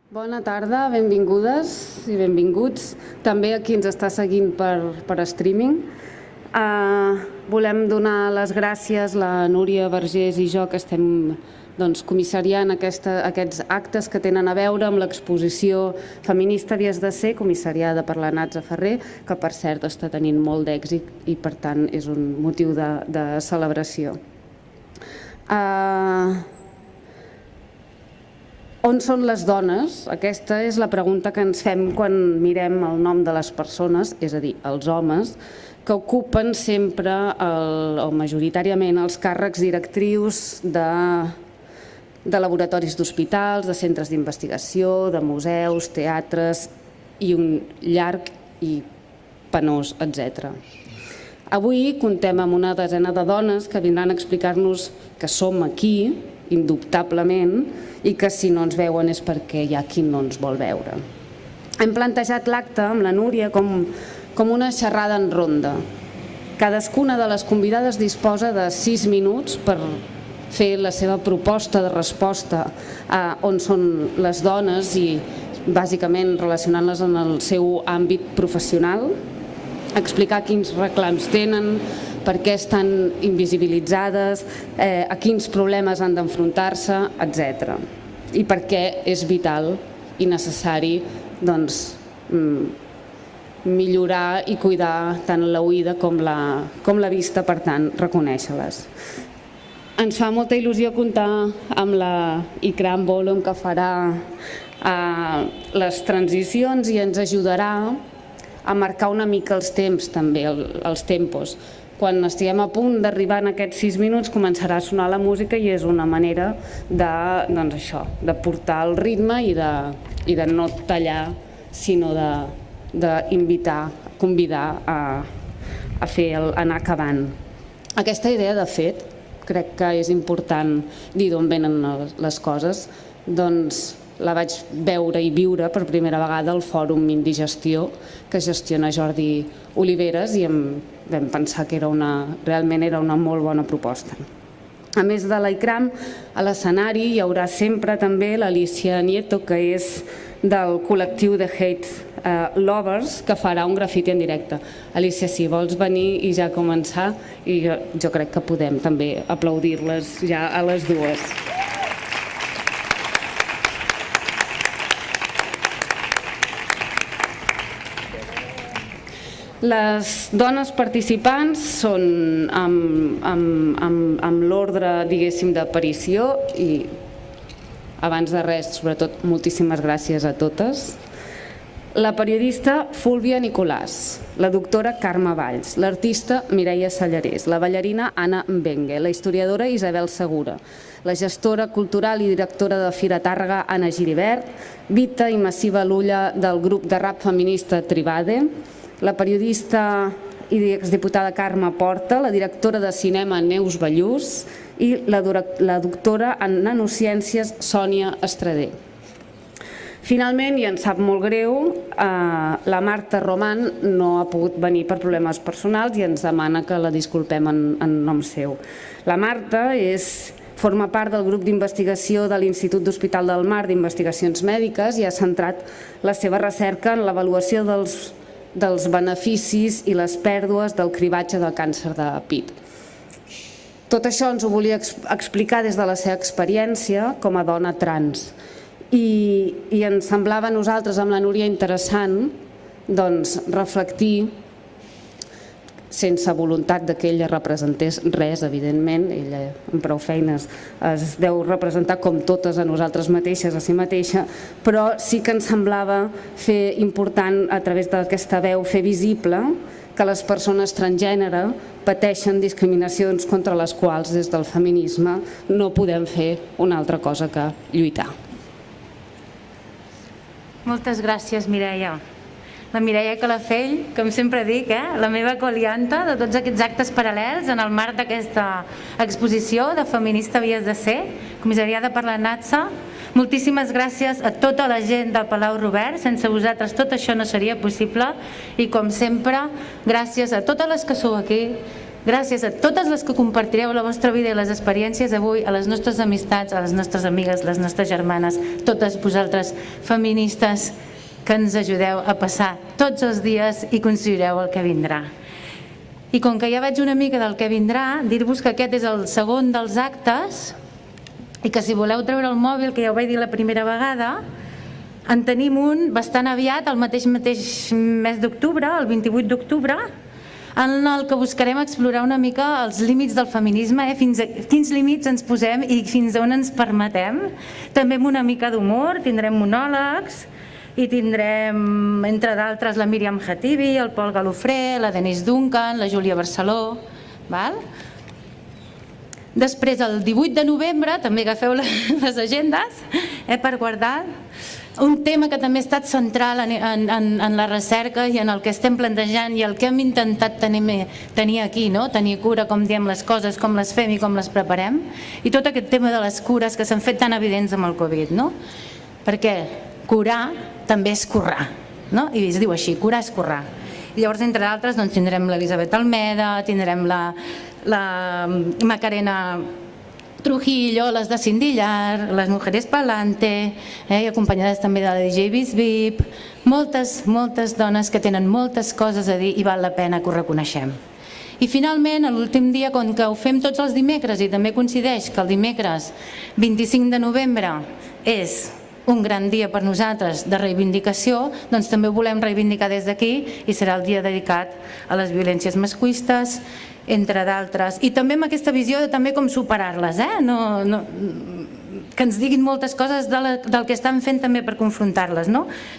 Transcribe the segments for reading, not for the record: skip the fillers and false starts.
Bona tarda, benvingudes i benvinguts. També a qui ens està seguint per streaming. Volem donar les gràcies, la Núria Vergés i jo, que estem comissariant aquests actes que tenen a veure amb l'exposició Feminista havies de ser, comissariada per la Natza Ferrer, que per cert està tenint molt d'èxit i per tant és un motiu de celebració. On són les dones? Aquesta és la pregunta que ens fem quan mirem el nom de les persones, és a dir, els homes, que ocupen sempre o majoritàriament els càrrecs directrius de laboratoris d'hospitals, de centres d'investigació, de museus, teatres i un llarg i penós, etc. Avui comptem amb una desena de dones que vindran a explicar-nos que som aquí, indubtablement, i que si no ens veuen és perquè hi ha qui no ens vol veure. Hem plantejat l'acte amb la Núria com una xerrada en ronda. Cadascuna de les convidades disposa de 6 minuts per fer la seva proposta de resposta a on són les dones i bàsicament relacionant-les en el seu àmbit professional, explicar quins reclams tenen, per què estan invisibilitzades, a quins problemes han d'enfrontar-se, etc. I per què és vital i necessari millorar i cuidar tant l'oïda com la vista, per tant, reconèixer-les. Ens fa molta il·lusió comptar amb la Ikram Bolum, que farà les transicions i ens ajudarà a marcar una mica els temps, també, els tempos. Quan estiguem a punt d'arribar en aquests 6 minuts començarà a sonar la música i és una manera de portar el ritme i de no tallar, sinó d'invitar, convidar a fer anar acabant. Aquesta idea, de fet, crec que és important dir d'on venen les coses, doncs la vaig veure i viure per primera vegada al Fòrum Indigestió que gestiona Jordi Oliveres i vam pensar que realment era una molt bona proposta. A més de la Ikram, a l'escenari hi haurà sempre també l'Alicia Nieto, que és del col·lectiu de Hate Lovers, que farà un grafiti en directe. Alicia, si vols venir i ja començar, i jo crec que podem també aplaudir-les ja a les dues. Les dones participants són amb l'ordre, diguéssim, d'aparició i abans de res, sobretot, moltíssimes gràcies a totes. La periodista Fúlvia Nicolàs, la doctora Carme Valls, l'artista Mireia Sallarès, la ballarina Anna Mbengue, la historiadora Isabel Segura, la gestora cultural i directora de Fira Tàrrega Anna Giribert, Vita i Massiva Lulla del grup de rap feminista Tribade, la periodista i exdiputada Carme Porta, la directora de cinema Neus Ballús i la doctora en nanociències Sònia Estrader. Finalment, i ens sap molt greu, la Marta Roman no ha pogut venir per problemes personals i ens demana que la disculpem en nom seu. La Marta forma part del grup d'investigació de l'Institut d'Hospital del Mar d'Investigacions Mèdiques i ha centrat la seva recerca en l'avaluació dels beneficis i les pèrdues del cribatge del càncer de pit. Tot això ens ho volia explicar des de la seva experiència com a dona trans i ens semblava a nosaltres amb la Núria interessant reflectir, sense voluntat que ella representés res, evidentment, ella amb prou feines es deu representar com totes a nosaltres mateixes, a si mateixa, però sí que ens semblava fer important, a través d'aquesta veu, fer visible que les persones transgènere pateixen discriminacions contra les quals des del feminisme no podem fer una altra cosa que lluitar. Moltes gràcies, Mireia. La Mireia Calafell, com sempre dic, la meva colianta de tots aquests actes paral·lels en el marc d'aquesta exposició de Feminista havies de ser, comissariada per la Natza. Moltíssimes gràcies a tota la gent del Palau Robert, sense vosaltres tot això no seria possible i com sempre, gràcies a totes les que sou aquí, gràcies a totes les que compartireu la vostra vida i les experiències avui, a les nostres amistats, a les nostres amigues, les nostres germanes, totes vosaltres feministes que ens ajudeu a passar tots els dies i construireu el que vindrà. I com que ja veig una mica del que vindrà, dir-vos que aquest és el segon dels actes i que si voleu treure el mòbil, que ja ho vaig dir la primera vegada, en tenim un bastant aviat, el mateix mes d'octubre, el 28 d'octubre, en el que buscarem explorar una mica els límits del feminisme, fins a quins límits ens posem i fins a on ens permetem. També amb una mica d'humor, tindrem monòlegs i tindrem, entre d'altres, la Míriam Hatibi, el Pol Galofré, la Denise Duncan, la Júlia Barceló. Després, el 18 de novembre, també agafeu les agendes per guardar, un tema que també ha estat central en la recerca i en el que estem plantejant i el que hem intentat tenir aquí, tenir cura, com diem les coses, com les fem i com les preparem, i tot aquest tema de les cures que s'han fet tan evidents amb el Covid, perquè curar també és currar, i es diu així, curar és currar. I llavors, entre d'altres, tindrem l'Elisabet Almeda, tindrem la Macarena Trujillo, les de Cindillar, les Mujeres Palante, i acompanyades també de la DJ Bisbip, moltes dones que tenen moltes coses a dir i val la pena que ho reconeixem. I finalment, l'últim dia, com que ho fem tots els dimecres i també coincideix que el dimecres 25 de novembre és un gran dia per nosaltres de reivindicació, doncs també ho volem reivindicar des d'aquí i serà el dia dedicat a les violències masclistes, entre d'altres, i també amb aquesta visió de també com superar-les, que ens diguin moltes coses del que estan fent també per confrontar-les.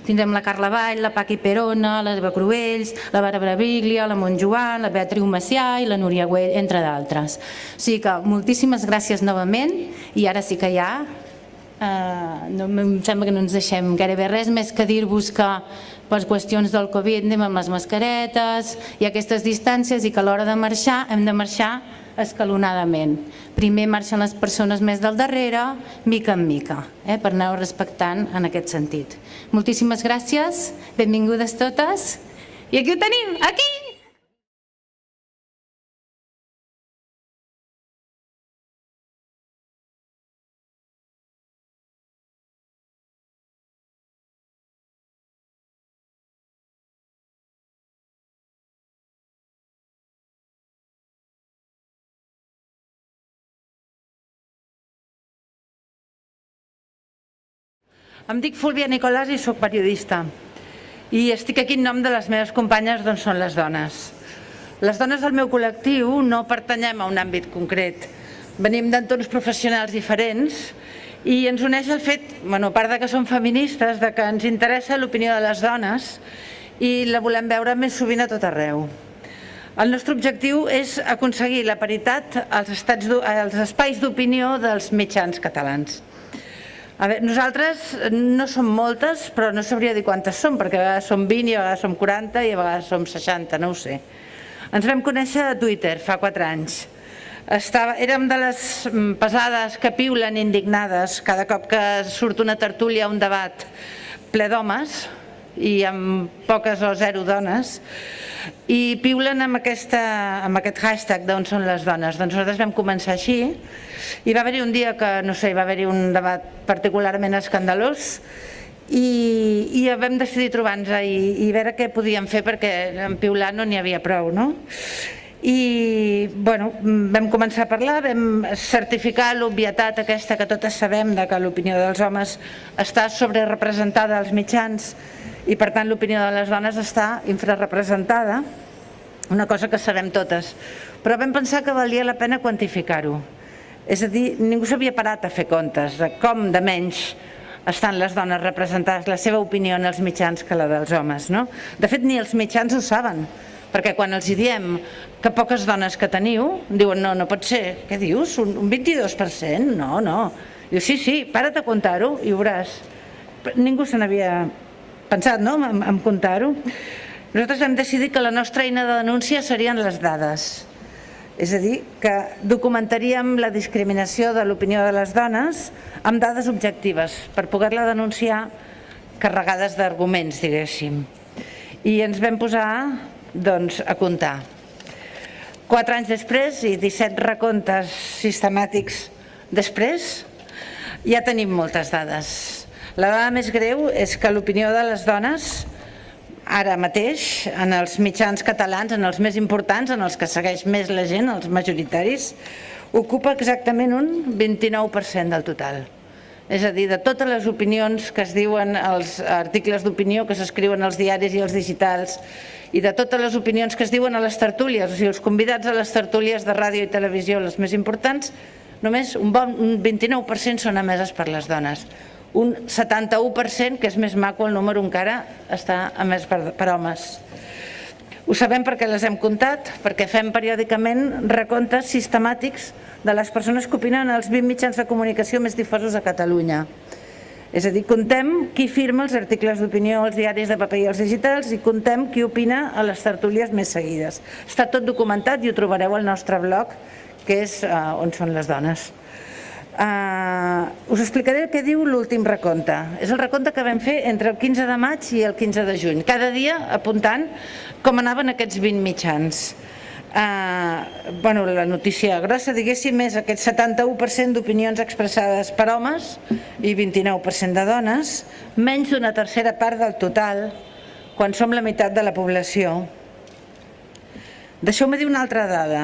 Tindrem la Carla Vall, la Paqui Perona, la Eva Cruells, la Bàrbara Briglia, la Montjoan, la Beatriu Macià i la Núria Güell, entre d'altres. O sigui que moltíssimes gràcies novament i ara sí que ja em sembla que no ens deixem gairebé res més que dir-vos que per qüestions del Covid anem amb les mascaretes i aquestes distàncies i que a l'hora de marxar hem de marxar escalonadament. Primer marxen les persones més del darrere, mica en mica, per anar-ho respectant en aquest sentit. Moltíssimes gràcies, benvingudes totes i aquí ho tenim, aquí! Em dic Fúlvia Nicolàs i soc periodista. I estic aquí en nom de les meves companyes, doncs són les dones. Les dones del meu col·lectiu no pertanyem a un àmbit concret. Venim d'entorns professionals diferents i ens uneix el fet, a part de que som feministes, de que ens interessa l'opinió de les dones i la volem veure més sovint a tot arreu. El nostre objectiu és aconseguir la paritat als espais d'opinió dels mitjans catalans. Nosaltres no som moltes, però no sabria dir quantes som, perquè a vegades som 20 i a vegades som 40 i a vegades som 60, no ho sé. Ens vam conèixer a Twitter fa 4 anys. Érem de les pesades que piulen indignades cada cop que surt una tertúlia o un debat ple d'homes i amb poques o zero dones, i piulen amb aquest hashtag d'on són les dones. Doncs nosaltres vam començar així i va haver-hi un dia que, no sé, va haver-hi un debat particularment escandalós i vam decidir trobar-nos i veure què podíem fer perquè en piular no n'hi havia prou, no? I vam començar a parlar, vam certificar l'obvietat aquesta que totes sabem que l'opinió dels homes està sobrerepresentada als mitjans i per tant l'opinió de les dones està infrarrepresentada, una cosa que sabem totes. Però vam pensar que valia la pena quantificar-ho. És a dir, ningú s'havia parat a fer comptes de com de menys estan les dones representades, la seva opinió en els mitjans que la dels homes. De fet, ni els mitjans ho saben, perquè quan els diem que poques dones que teniu, diuen no pot ser. Què dius? Un 22%? No. Diu sí, para't a comptar-ho i ho veuràs. Ningú se n'havia pensat en comptar-ho. Nosaltres vam decidir que la nostra eina de denúncia serien les dades. És a dir, que documentaríem la discriminació de l'opinió de les dones amb dades objectives per poder-la denunciar carregades d'arguments, diguéssim. I ens vam posar a comptar. 4 anys després i 17 recomptes sistemàtics després, ja tenim moltes dades. La dada més greu és que l'opinió de les dones, ara mateix, en els mitjans catalans, en els més importants, en els que segueix més la gent, els majoritaris, ocupa exactament un 29% del total. És a dir, de totes les opinions que es diuen als articles d'opinió que s'escriuen als diaris i als digitals i de totes les opinions que es diuen a les tertúlies, o sigui, els convidats a les tertúlies de ràdio i televisió, les més importants, només un 29% són emeses per les dones. Un 71%, que és més maco el número encara, està emès per homes. Ho sabem perquè les hem comptat, perquè fem periòdicament recomptes sistemàtics de les persones que opinen als 20 mitjans de comunicació més difosos a Catalunya. És a dir, contem qui firma els articles d'opinió als diaris de paper i als digitals i contem qui opina a les tertúlies més seguides. Està tot documentat i ho trobareu al nostre blog, que és on són les dones. Us explicaré el que diu l'últim recompte. És el recompte que vam fer entre el 15 de maig i el 15 de juny, cada dia apuntant com anaven aquests 20 mitjans. La notícia grossa, diguéssim, és aquest 71% d'opinions expressades per homes i 29% de dones, menys d'una tercera part del total, quan som la meitat de la població. Deixeu-me dir una altra dada.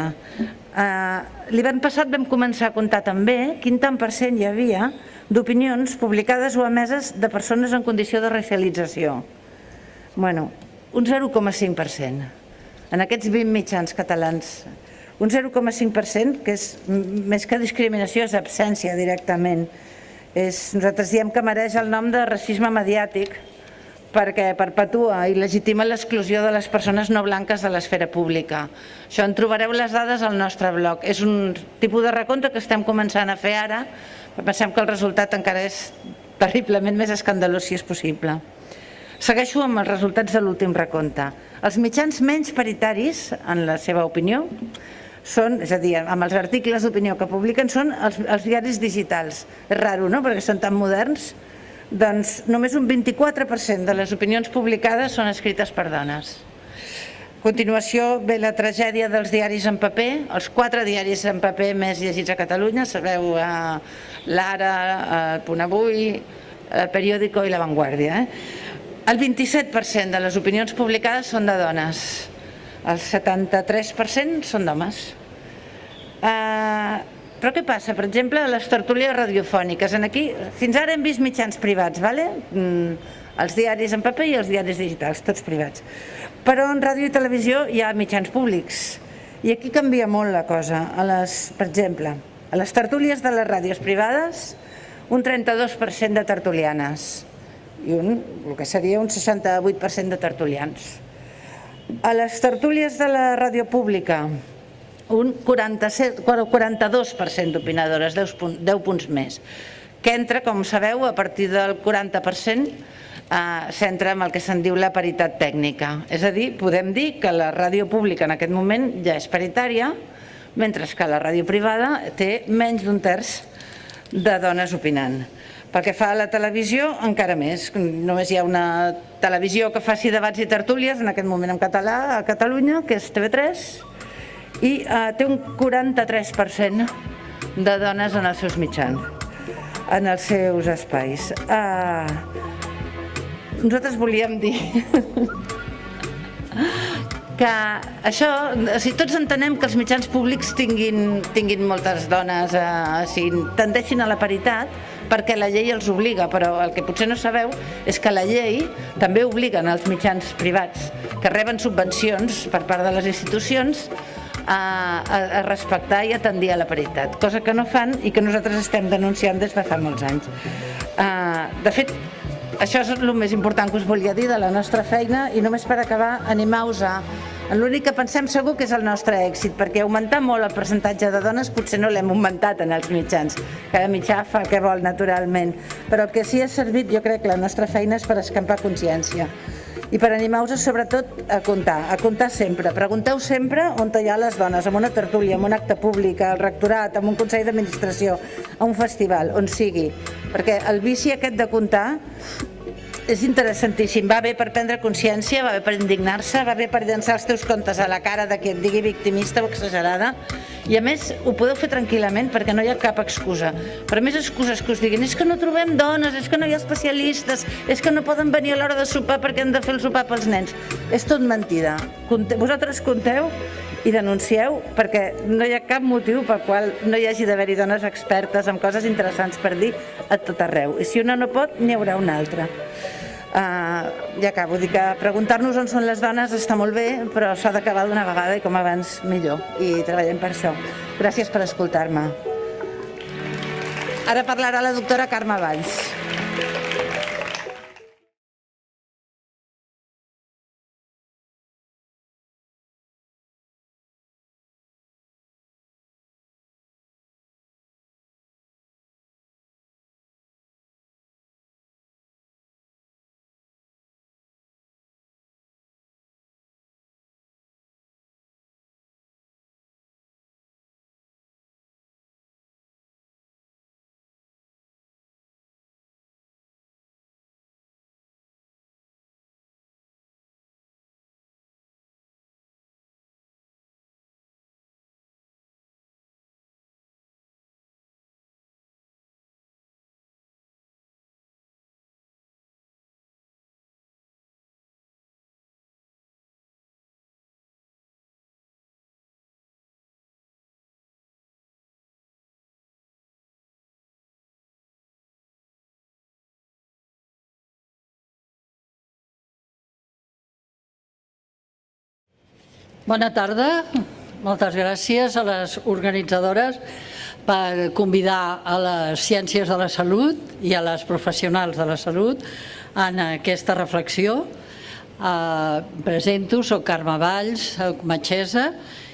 L'hivern passat vam començar a comptar també quin tant per cent hi havia d'opinions publicades o emeses de persones en condició de racialització. Bueno, un 0,5%. En aquests 20 mitjans catalans, un 0,5%, que és més que discriminació, és absència directament. Nosaltres diem que mereix el nom de racisme mediàtic, perquè perpetua i legitima l'exclusió de les persones no blanques de l'esfera pública. Això en trobareu les dades al nostre blog. És un tipus de recompte que estem començant a fer ara, però pensem que el resultat encara és terriblement més escandalós si és possible. Segueixo amb els resultats de l'últim recompte. Els mitjans menys paritaris, en la seva opinió, són, és a dir, amb els articles d'opinió que publiquen, són els diaris digitals. És raro, no?, perquè són tan moderns. Doncs només un 24% de les opinions publicades són escrites per dones. A continuació ve la tragèdia dels diaris en paper, els 4 diaris en paper més llegits a Catalunya, sabeu, l'Ara, el Punt Avui, el Periódico i la Vanguardia. El 27% de les opinions publicades són de dones, el 73% són d'homes. Però què passa? Per exemple, a les tertúlies radiofòniques. Aquí, fins ara hem vist mitjans privats, els diaris en paper i els diaris digitals, tots privats. Però en ràdio i televisió hi ha mitjans públics. I aquí canvia molt la cosa. Per exemple, a les tertúlies de les ràdios privades, un 32% de tertulianes i el que seria un 68% de tertulians. A les tertúlies de la ràdio pública, un 42% d'opinadores, 10 punts més, que entra, com sabeu, a partir del 40%, s'entra en el que se'n diu la paritat tècnica. És a dir, podem dir que la ràdio pública en aquest moment ja és paritària, mentre que la ràdio privada té menys d'un terç de dones opinant. Pel que fa a la televisió, encara més. Només hi ha una televisió que faci debats i tertúlies, en aquest moment en català, a Catalunya, que és TV3, i té un 43% de dones en els seus mitjans, en els seus espais. Nosaltres volíem dir que això, tots entenem que els mitjans públics tinguin moltes dones, tendeixin a la paritat, perquè la llei els obliga, però el que potser no sabeu és que la llei també obliga els mitjans privats que reben subvencions per part de les institucions a respectar i a tendir a la paritat, cosa que no fan i que nosaltres estem denunciant des de fa molts anys. De fet, això és el més important que us volia dir de la nostra feina i només per acabar, animar-vos en l'únic que pensem segur que és el nostre èxit, perquè augmentar molt el percentatge de dones potser no l'hem augmentat en els mitjans, cada mitjà fa el que vol naturalment, però el que sí ha servit, jo crec que la nostra feina és per escampar consciència i per animar-vos sobretot a comptar sempre. Pregunteu sempre on hi ha les dones, en una tertúlia, en un acte públic, al rectorat, en un consell d'administració, a un festival, on sigui, perquè el vici aquest de comptar és interessantíssim. Va bé per prendre consciència, va bé per indignar-se, va bé per llançar els teus contes a la cara de qui et digui victimista o exagerada. I a més ho podeu fer tranquil·lament perquè no hi ha cap excusa. Per més excuses que us diguin és que no trobem dones, és que no hi ha especialistes, és que no poden venir a l'hora de sopar perquè han de fer el sopar pels nens. És tot mentida. Vosaltres compteu i denuncieu perquè no hi ha cap motiu pel qual no hi hagi d'haver-hi dones expertes amb coses interessants per dir a tot arreu. I si una no pot, n'hi haurà una altra. Ja acabo, dic que preguntar-nos on són les dones està molt bé, però s'ha d'acabar d'una vegada i com abans millor. I treballem per això. Gràcies per escoltar-me. Ara parlarà la doctora Carme Valls. Bona tarda. Moltes gràcies a les organitzadores per convidar a les ciències de la salut i a les professionals de la salut en aquesta reflexió. Presento, soc Carme Valls, soc metgessa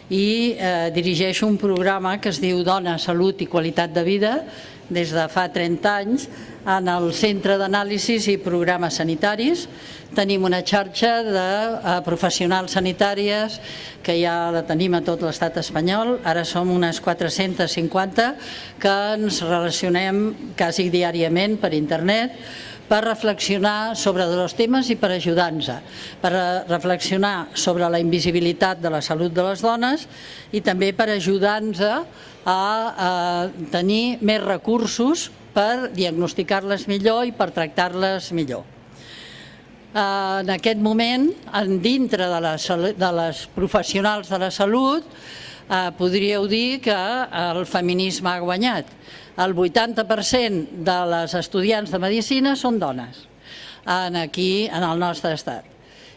i dirigeixo un programa que es diu Dona, Salut i Qualitat de Vida des de fa 30 anys en el Centre d'Anàlisis i Programes Sanitaris. Tenim una xarxa de professionals sanitàries que ja la tenim a tot l'estat espanyol. Ara som unes 450 que ens relacionem quasi diàriament per internet per reflexionar sobre dos temes i per ajudar-nos, per reflexionar sobre la invisibilitat de la salut de les dones i també per ajudar-nos a tenir més recursos per diagnosticar-les millor i per tractar-les millor. En aquest moment, dintre de les professionals de la salut, podríeu dir que el feminisme ha guanyat. El 80% de les estudiants de medicina són dones aquí en el nostre estat.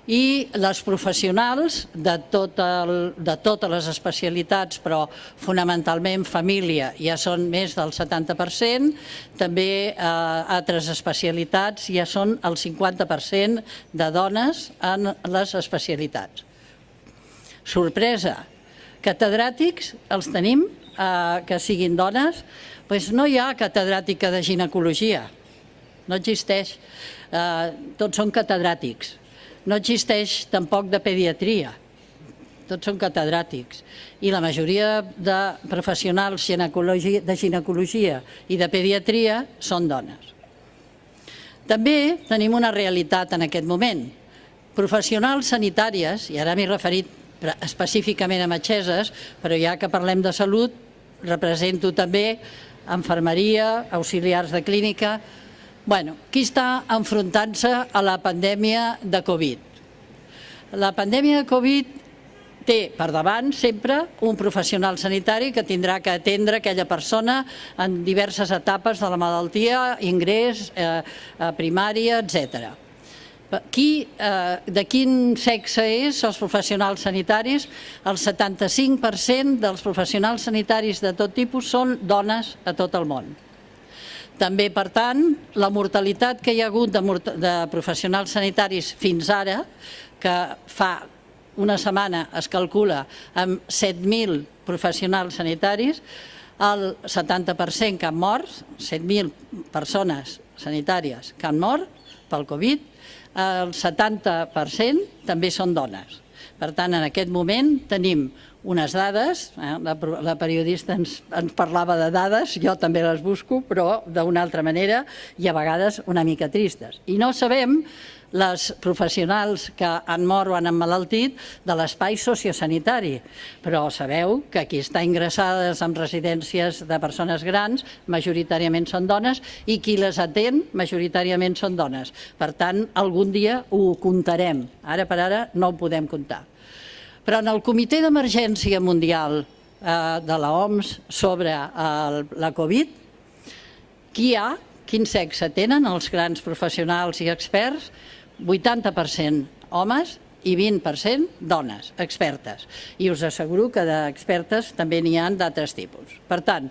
I les professionals de totes les especialitats, però fonamentalment família, ja són més del 70%, també altres especialitats ja són el 50% de dones en les especialitats. Sorpresa, catedràtics els tenim que siguin dones? Doncs no hi ha catedràtica de ginecologia, no existeix, tots són catedràtics. No existeix tampoc de pediatria, tots són catedràtics. I la majoria de professionals de ginecologia i de pediatria són dones. També tenim una realitat en aquest moment. Professionals sanitàries, i ara m'he referit específicament a metgesses, però ja que parlem de salut, represento també infermeria, auxiliars de clínica. Qui està enfrontant-se a la pandèmia de Covid? La pandèmia de Covid té per davant sempre un professional sanitari que tindrà que atendre aquella persona en diverses etapes de la malaltia, ingrés, primària, etc. De quin sexe és els professionals sanitaris? El 75% dels professionals sanitaris de tot tipus són dones a tot el món. També, per tant, la mortalitat que hi ha hagut de professionals sanitaris fins ara, que fa una setmana es calcula amb 7.000 professionals sanitaris, el 70% que han mort, 7.000 persones sanitàries que han mort pel Covid, el 70% també són dones. Per tant, en aquest moment tenim unes dades, la periodista ens parlava de dades, jo també les busco, però d'una altra manera i a vegades una mica tristes. I no sabem les professionals que han mort o han emmalaltit de l'espai sociosanitari, però sabeu que qui està ingressades en residències de persones grans majoritàriament són dones i qui les atén majoritàriament són dones. Per tant, algun dia ho comptarem. Ara per ara no ho podem comptar. Però en el Comitè d'Emergència Mundial de l'OMS sobre la Covid, quin sexe tenen els grans professionals i experts? 80% homes i 20% dones expertes. I us asseguro que d'expertes també n'hi ha d'altres tipus. Per tant,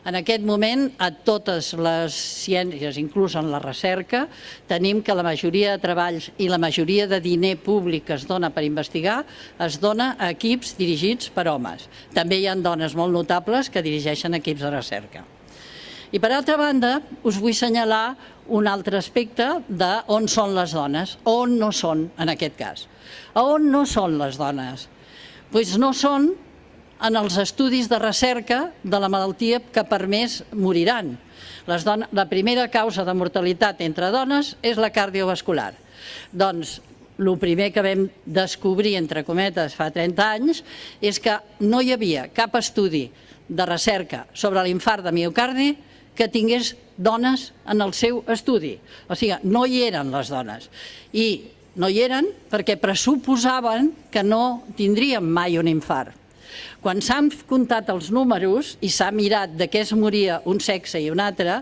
en aquest moment, a totes les ciències, inclús en la recerca, tenim que la majoria de treballs i la majoria de diner públic que es dona per investigar es dona a equips dirigits per homes. També hi ha dones molt notables que dirigeixen equips de recerca. I per altra banda, us vull assenyalar un altre aspecte d'on són les dones, on no són en aquest cas. On no són les dones? Doncs no són en els estudis de recerca de la malaltia que per més moriran. La primera causa de mortalitat entre dones és la cardiovascular. Doncs el primer que vam descobrir, entre cometes, fa 30 anys, és que no hi havia cap estudi de recerca sobre l'infart de miocardi que tingués dones en el seu estudi. O sigui, no hi eren les dones. I no hi eren perquè pressuposaven que no tindríem mai un infart. Quan s'han comptat els números i s'ha mirat de què es moria un sexe i un altre,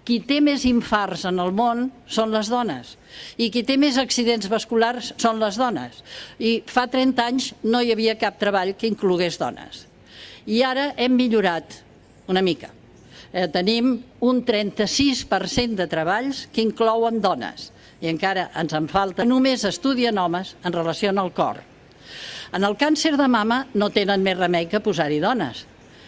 qui té més infarts en el món són les dones i qui té més accidents vasculars són les dones. I fa 30 anys no hi havia cap treball que inclogués dones. I ara hem millorat una mica. Tenim un 36% de treballs que inclouen dones i encara ens en falta. Només estudien homes en relació al cor. En el càncer de mama no tenen més remei que posar-hi dones,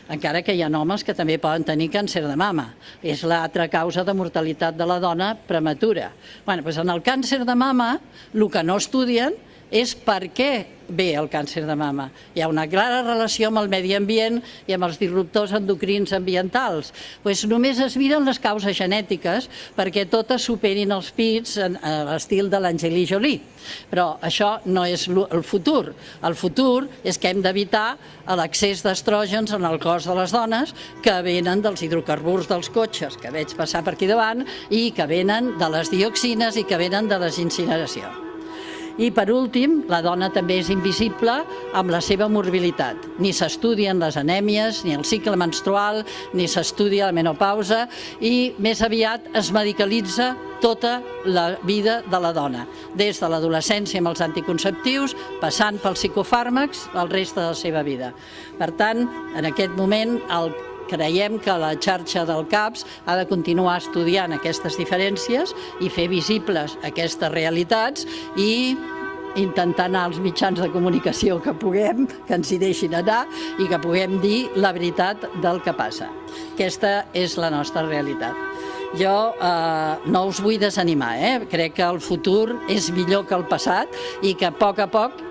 encara que hi ha homes que també poden tenir càncer de mama. És l'altra causa de mortalitat de la dona prematura. En el càncer de mama el que no estudien és per què ve el càncer de mama. Hi ha una clara relació amb el medi ambient i amb els disruptors endocrins ambientals. Només es miren les causes genètiques perquè totes superin els pits a l'estil de l'Angelina Jolie. Però això no és el futur. El futur és que hem d'evitar l'excés d'estrògens en el cos de les dones que venen dels hidrocarburs dels cotxes, que veig passar per aquí davant, i que venen de les dioxines i que venen de les incineracions. I, per últim, la dona també és invisible amb la seva morbilitat. Ni s'estudien les anèmies, ni el cicle menstrual, ni s'estudia la menopausa i més aviat es medicalitza tota la vida de la dona, des de l'adolescència amb els anticonceptius, passant pels psicofàrmacs, el reste de la seva vida. Per tant, en aquest moment, creiem que la xarxa del CAPS ha de continuar estudiant aquestes diferències i fer visibles aquestes realitats i intentar anar als mitjans de comunicació que puguem, que ens hi deixin anar i que puguem dir la veritat del que passa. Aquesta és la nostra realitat. Jo no us vull desanimar, crec que el futur és millor que el passat i que a poc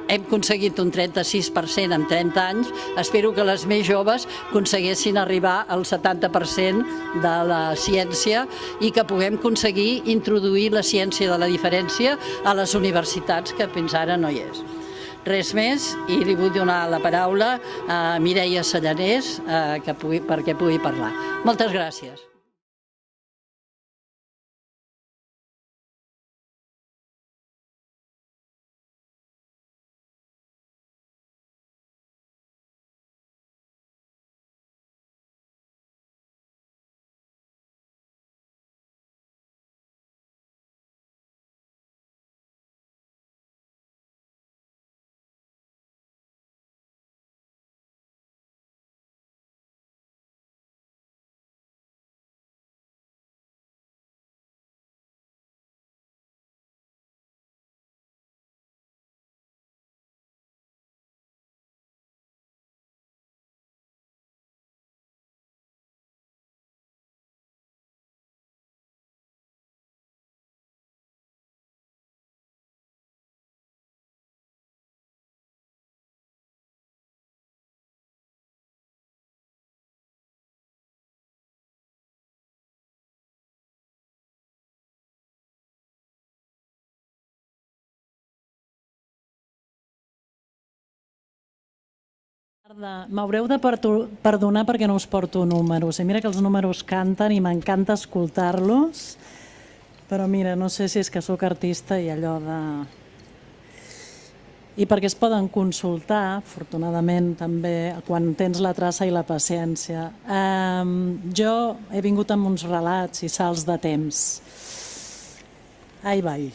hem aconseguit un 36% en 30 anys. Espero que les més joves aconseguessin arribar al 70% de la ciència i que puguem aconseguir introduir la ciència de la diferència a les universitats, que fins ara no hi és. Res més, i li vull donar la paraula a Mireia Sellanés perquè pugui parlar. Moltes gràcies. M'haureu de perdonar perquè no us porto números. I mira que els números canten i m'encanta escoltar-los, però mira, no sé si és que sóc artista i allò de... I perquè es poden consultar, afortunadament també, quan tens la traça i la paciència. Jo he vingut amb uns relats i salts de temps. Ai, vai.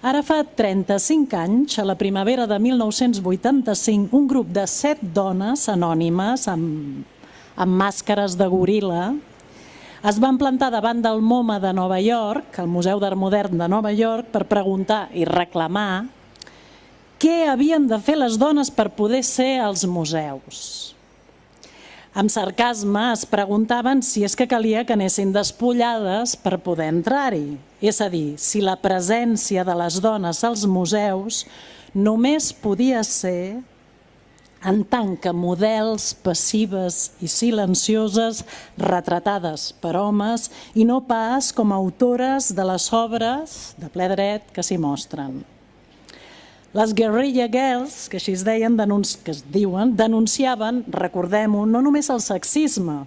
Ara fa 35 anys, a la primavera de 1985, un grup de 7 dones anònimes amb màscares de goril·la es van plantar davant del MoMA de Nova York, el Museu d'Art Modern de Nova York, per preguntar i reclamar què havien de fer les dones per poder ser als museus. Amb sarcasme es preguntaven si és que calia que anessin despullades per poder entrar-hi. És a dir, si la presència de les dones als museus només podia ser en tant que models passives i silencioses retratades per homes i no pas com a autores de les obres de ple dret que s'hi mostren. Les Guerrilla Girls, que així es deien, que es diuen, denunciaven, recordem-ho, no només el sexisme,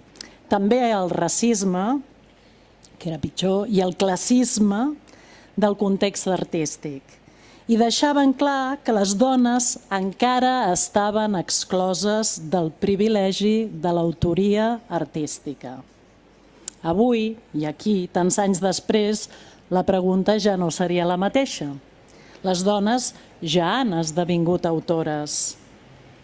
també el racisme, que era pitjor, i el classisme del context artístic. I deixaven clar que les dones encara estaven excloses del privilegi de l'autoria artística. Avui, i aquí, tants anys després, la pregunta ja no seria la mateixa. Les dones ja han esdevingut autores,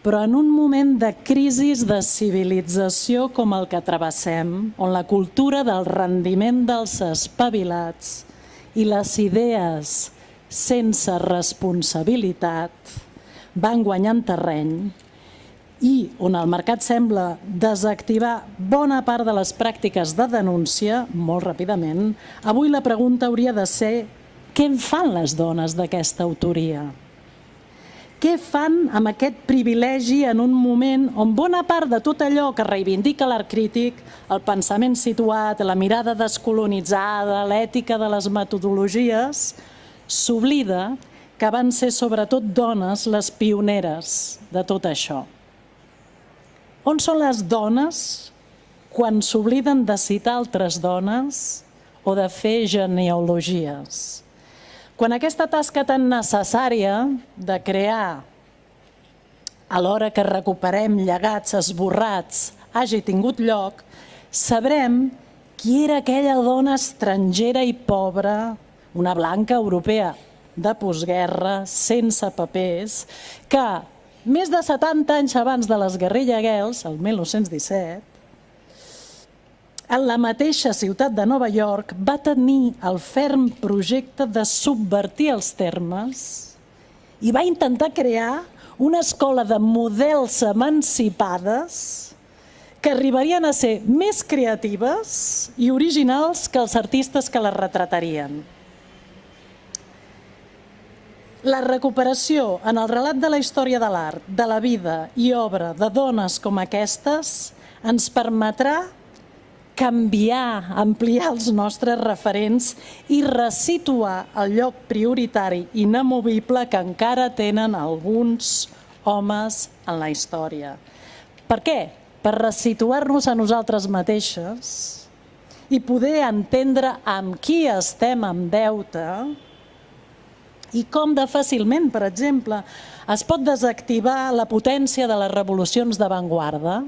però en un moment de crisi de civilització com el que travessem, on la cultura del rendiment dels espavilats i les idees sense responsabilitat van guanyant terreny i on el mercat sembla desactivar bona part de les pràctiques de denúncia molt ràpidament, avui la pregunta hauria de ser: què en fan les dones d'aquesta autoria? Què fan amb aquest privilegi en un moment on bona part de tot allò que reivindica l'art crític, el pensament situat, la mirada descolonitzada, l'ètica de les metodologies, s'oblida que van ser sobretot dones les pioneres de tot això? On són les dones quan s'obliden de citar altres dones o de fer genealogies? Quan aquesta tasca tan necessària de crear, alhora que recuperem llegats esborrats, hagi tingut lloc, sabrem qui era aquella dona estrangera i pobra, una blanca europea de postguerra, sense papers, que més de 70 anys abans de les Guerrilla Girls, el 1917, en la mateixa ciutat de Nova York va tenir el ferm projecte de subvertir els termes i va intentar crear una escola de models emancipades que arribarien a ser més creatives i originals que els artistes que les retratarien. La recuperació en el relat de la història de l'art, de la vida i obra de dones com aquestes ens permetrà canviar, ampliar els nostres referents i resituar el lloc prioritari inamovible que encara tenen alguns homes en la història. Per què? Per resituar-nos a nosaltres mateixes i poder entendre amb qui estem en deute i com de fàcilment, per exemple, es pot desactivar la potència de les revolucions d'avantguarda.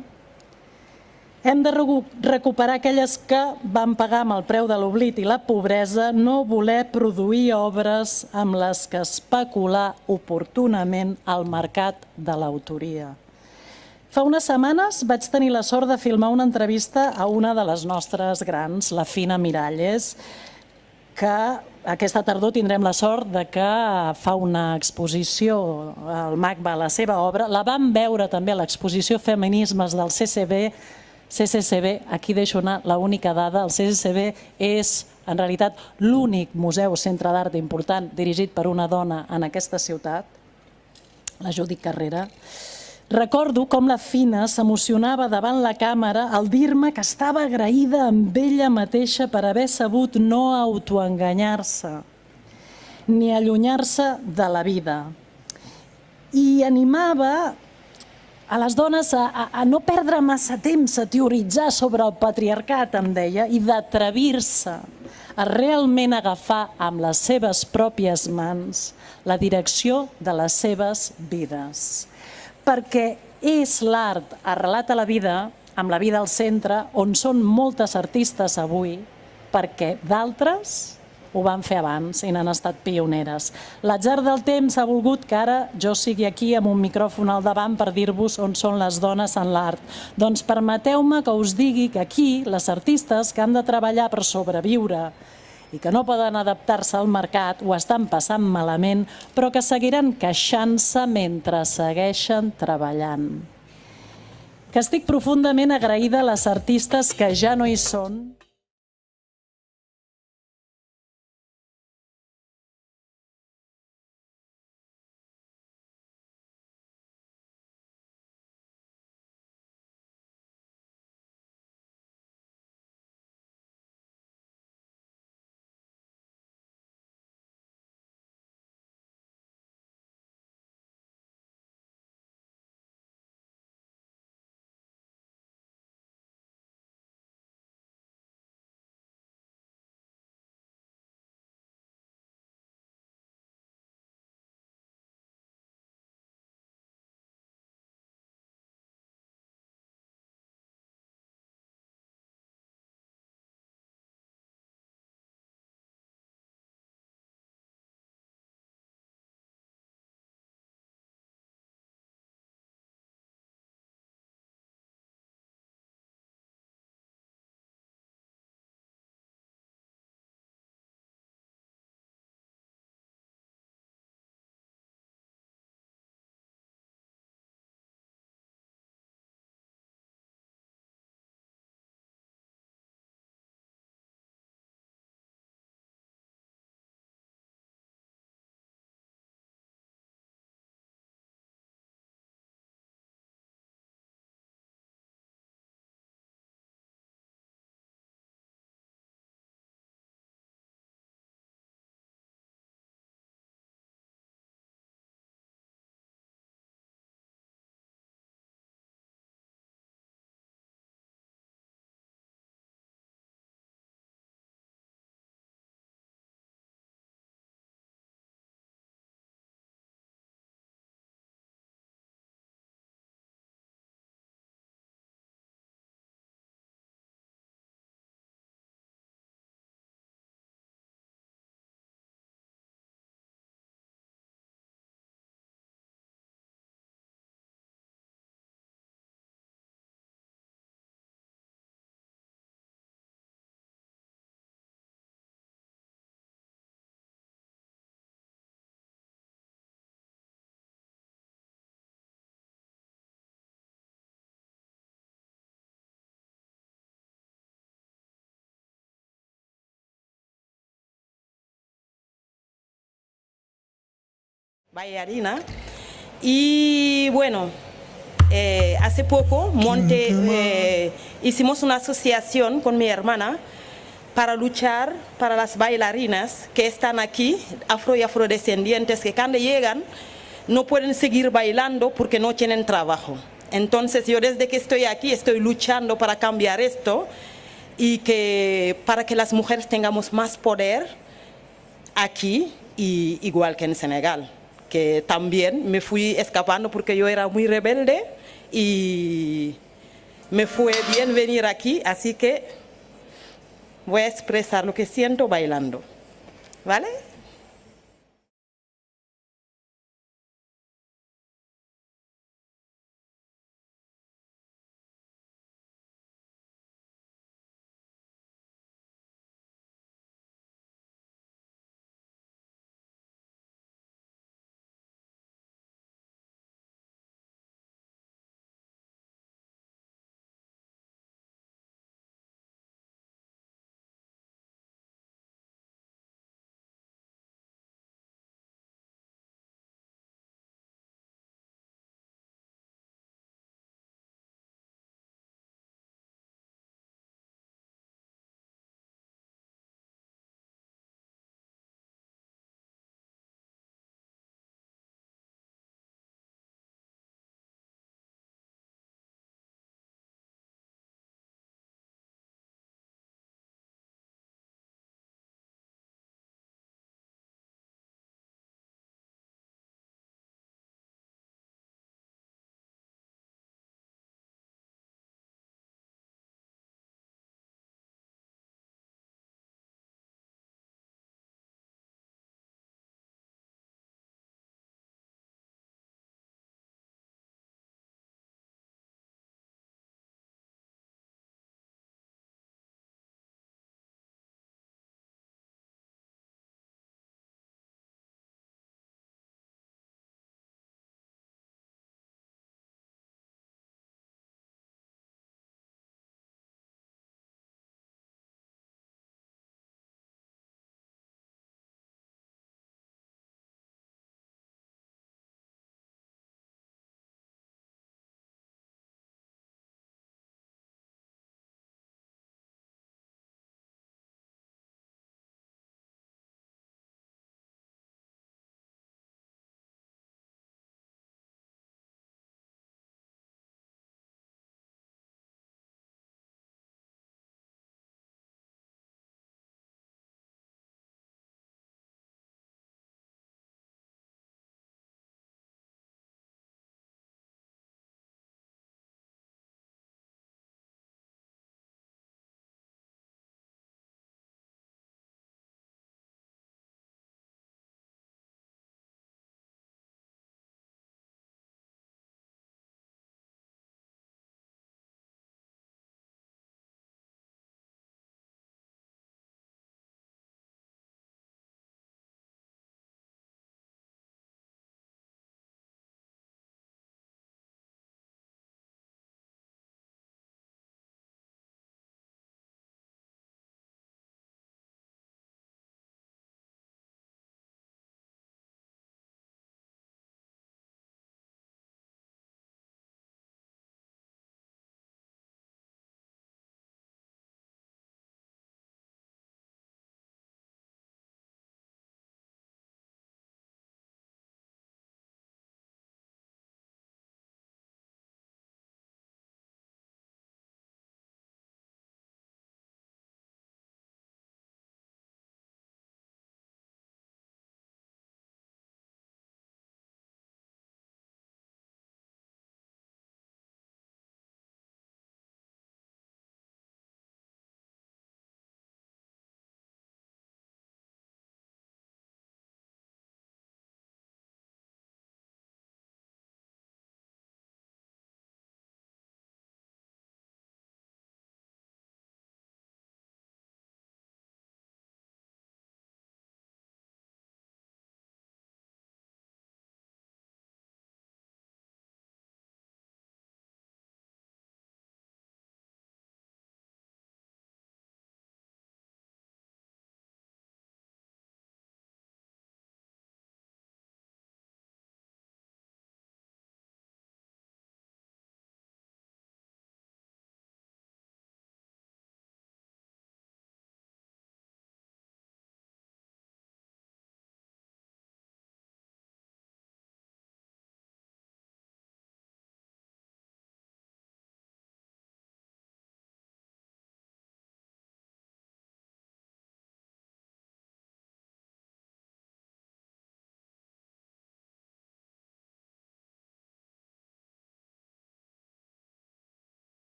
Hem de recuperar aquelles que van pagar amb el preu de l'oblit i la pobresa, no voler produir obres amb les que especular oportunament al mercat de l'autoria. Fa unes setmanes vaig tenir la sort de filmar una entrevista a una de les nostres grans, la Fina Miralles, que aquesta tardor tindrem la sort de que fa una exposició al MACBA, la seva obra. La vam veure també a l'exposició Feminismes del CCCB, aquí deixo anar l'única dada, el CCCB és en realitat l'únic museu centre d'art important dirigit per una dona en aquesta ciutat, la Judit Carrera. Recordo com la Fina s'emocionava davant la càmera al dir-me que estava agraïda amb ella mateixa per haver sabut no autoenganyar-se ni allunyar-se de la vida. I animava a les dones a no perdre massa temps a teoritzar sobre el patriarcat, em deia, i d'atrevir-se a realment agafar amb les seves pròpies mans la direcció de les seves vides. Perquè és l'art arrelat a la vida, amb la vida al centre, on són moltes artistes avui, perquè d'altres ho van fer abans i n'han estat pioneres. L'atzar del temps ha volgut que ara jo sigui aquí amb un micròfon al davant per dir-vos on són les dones en l'art. Doncs permeteu-me que us digui que aquí les artistes que han de treballar per sobreviure i que no poden adaptar-se al mercat ho estan passant malament, però que seguiran queixant-se mentre segueixen treballant. Que estic profundament agraïda a les artistes que ja no hi són, bailarina. Y bueno, hace poco hicimos una asociación con mi hermana para luchar para las bailarinas que están aquí, afro y afrodescendientes, que cuando llegan no pueden seguir bailando porque no tienen trabajo. Entonces yo desde que estoy aquí estoy luchando para cambiar esto y para que las mujeres tengamos más poder aquí, y igual que en Senegal, que también me fui escapando porque yo era muy rebelde y me fue bien venir aquí, así que voy a expresar lo que siento bailando, ¿vale?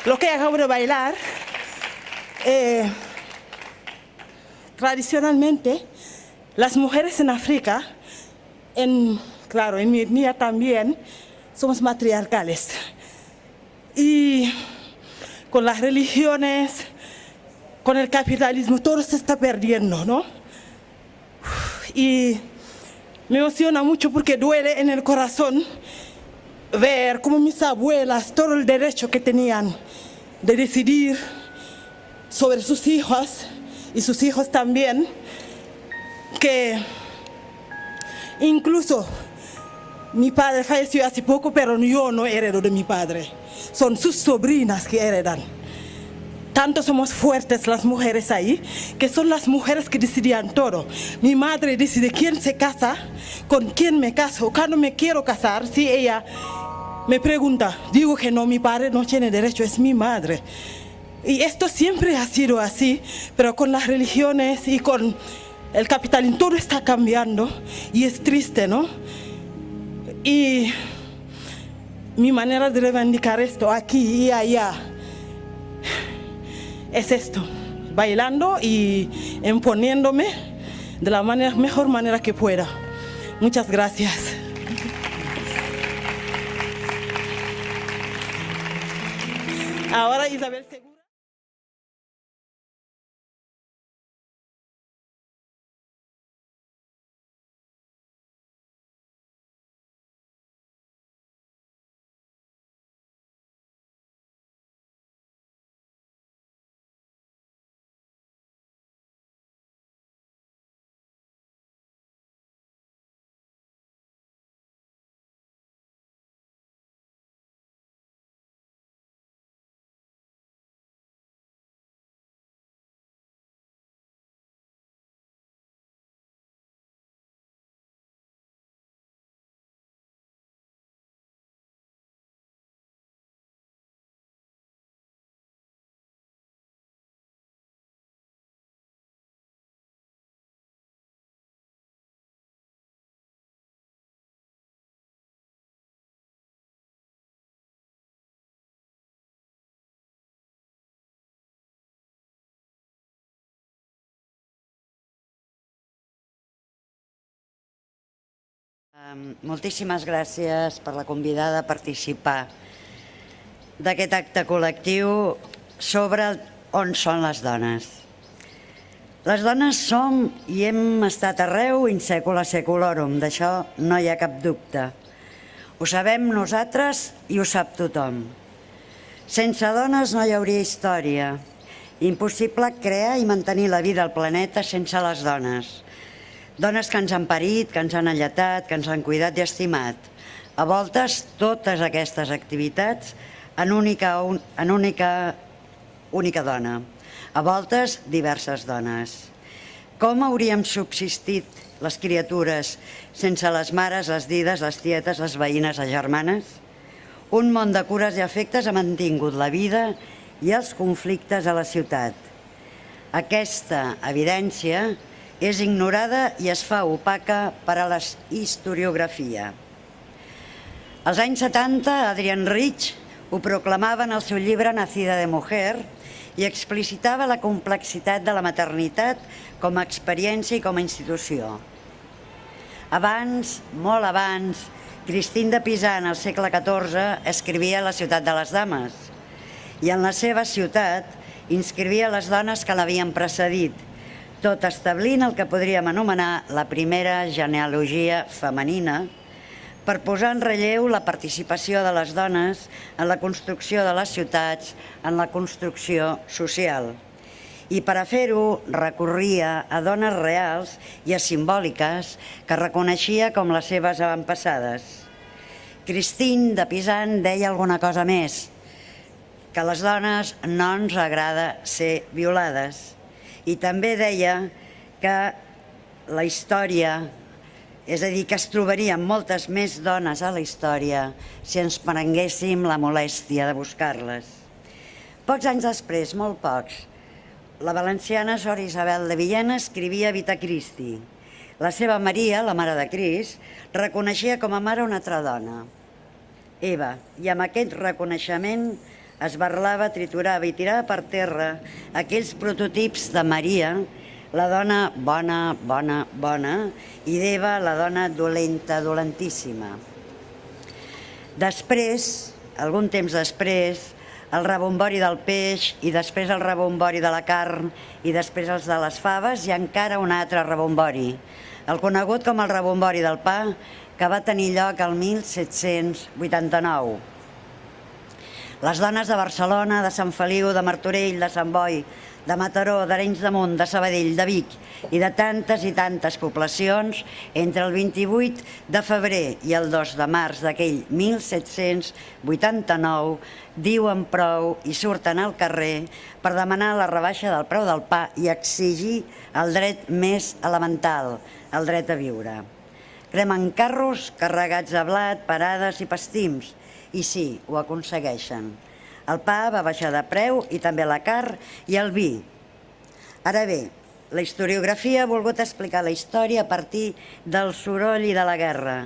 lo que acabo de bailar, tradicionalmente, las mujeres en África, claro, en mi etnia también, somos matriarcales. Y con las religiones, con el capitalismo, todo se está perdiendo, ¿no? Y me emociona mucho porque duele en el corazón ver cómo mis abuelas, todo el derecho que tenían de decidir sobre sus hijas y sus hijos también, que incluso mi padre falleció hace poco, pero yo no heredo de mi padre. Son sus sobrinas que heredan. Tanto somos fuertes las mujeres ahí, que son las mujeres que decidían todo. Mi madre decide quién se casa, con quién me caso, cuando me quiero casar. Si ella me pregunta, digo que no, mi padre no tiene derecho, es mi madre. Y esto siempre ha sido así, pero con las religiones y con el capitalismo todo está cambiando y es triste, ¿no? Y mi manera de reivindicar esto aquí y allá es esto, bailando y imponiéndome de la mejor manera que pueda. Muchas gracias. Ahora Isabel Segura. Moltíssimes gràcies per la convidada a participar d'aquest acte col·lectiu sobre on són les dones. Les dones som i hem estat arreu in secula seculorum, d'això no hi ha cap dubte. Ho sabem nosaltres i ho sap tothom. Sense dones no hi hauria història. Impossible crear i mantenir la vida al planeta sense les dones. Dones que ens han parit, que ens han alletat, que ens han cuidat i estimat. A voltes, totes aquestes activitats en única dona. A voltes, diverses dones. Com hauríem subsistit les criatures sense les mares, les dides, les tietes, les veïnes, les germanes? Un món de cures i afectes ha mantingut la vida i els conflictes a la ciutat. Aquesta evidència és ignorada i es fa opaca per a la historiografia. Als anys 70, Adrienne Rich ho proclamava en el seu llibre Nacida de Mujer i explicitava la complexitat de la maternitat com a experiència i com a institució. Abans, molt abans, Christine de Pisan, al segle XIV, escrivia La ciutat de les dames i en la seva ciutat inscrivia les dones que l'havien precedit, tot establint el que podríem anomenar la primera genealogia femenina per posar en relleu la participació de les dones en la construcció de les ciutats, en la construcció social. I per a fer-ho recorria a dones reals i a simbòliques que reconeixia com les seves avantpassades. Christine de Pisan deia alguna cosa més, que a les dones no ens agrada ser violades. I també deia que la història, és a dir, que es trobarien moltes més dones a la història si ens prenguéssim la molèstia de buscar-les. Pocs anys després, molt pocs, la valenciana Sor Isabel de Villena escrivia Vita Christi. La seva Maria, la mare de Crist, reconeixia com a mare una altra dona, Eva, i amb aquest reconeixement esbarlava, triturava i tirava per terra aquells prototips de Maria, la dona bona, bona, bona, i d'Eva, la dona dolenta, dolentíssima. Després, algun temps després, el rebombori del peix i després el rebombori de la carn i després els de les faves i encara un altre rebombori, el conegut com el rebombori del pa, que va tenir lloc el 1789. Les dones de Barcelona, de Sant Feliu, de Martorell, de Sant Boi, de Mataró, d'Arenys de Munt, de Sabadell, de Vic i de tantes i tantes poblacions, entre el 28 de febrer i el 2 de març d'aquell 1789, diuen prou i surten al carrer per demanar la rebaixa del preu del pa i exigir el dret més elemental, el dret a viure. Cremen carros carregats de blat, parades i pastims, i sí, ho aconsegueixen. El pa va baixar de preu i també la carn i el vi. Ara bé, la historiografia ha volgut explicar la història a partir del soroll i de la guerra.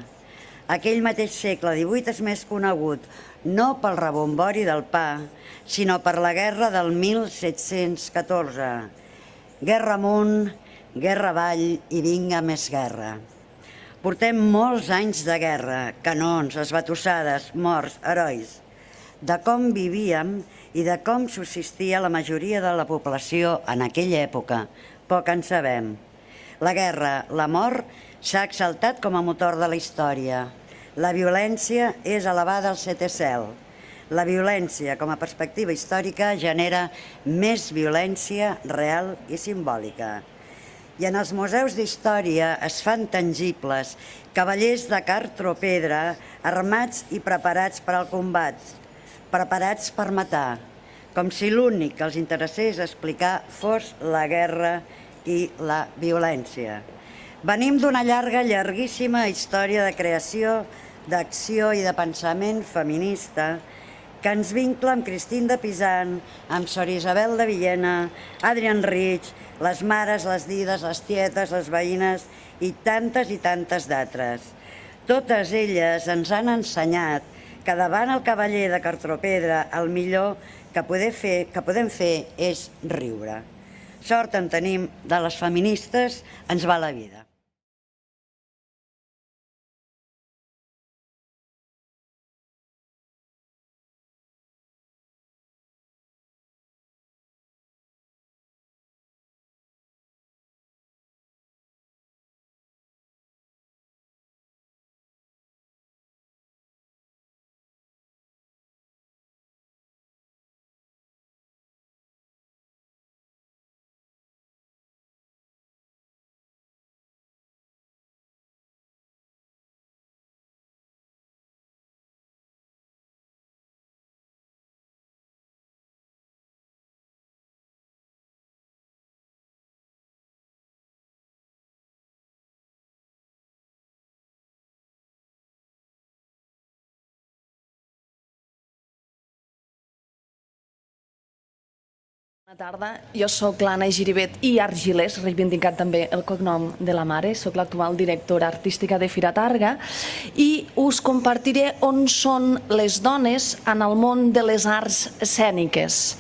Aquell mateix segle XVIII és més conegut no pel rebombori del pa, sinó per la guerra del 1714. Guerra amunt, guerra avall i vinga més guerra. Portem molts anys de guerra, canons, esbatussades, morts, herois. De com vivíem i de com subsistia la majoria de la població en aquella època, poc en sabem. La guerra, la mort, s'ha exaltat com a motor de la història. La violència és elevada al setè cel. La violència, com a perspectiva històrica, genera més violència real i simbòlica. I en els museus d'història es fan tangibles cavallers de cartropedra armats i preparats per al combat, preparats per matar, com si l'únic que els interessés explicar fos la guerra i la violència. Venim d'una llarga, llarguíssima història de creació, d'acció i de pensament feminista que ens vincla amb Christine de Pisan, amb Sor Isabel de Villena, Adrienne Rich, les mares, les dides, les tietes, les veïnes i tantes d'altres. Totes elles ens han ensenyat que davant el cavaller de cartropedra el millor que podem fer és riure. Sort en tenim de les feministes, ens va la vida. Bona tarda, jo sóc l'Anna Giribet i Argilés, reivindicat també el cognom de la mare, sóc l'actual directora artística de Fira Targa i us compartiré on són les dones en el món de les arts escèniques.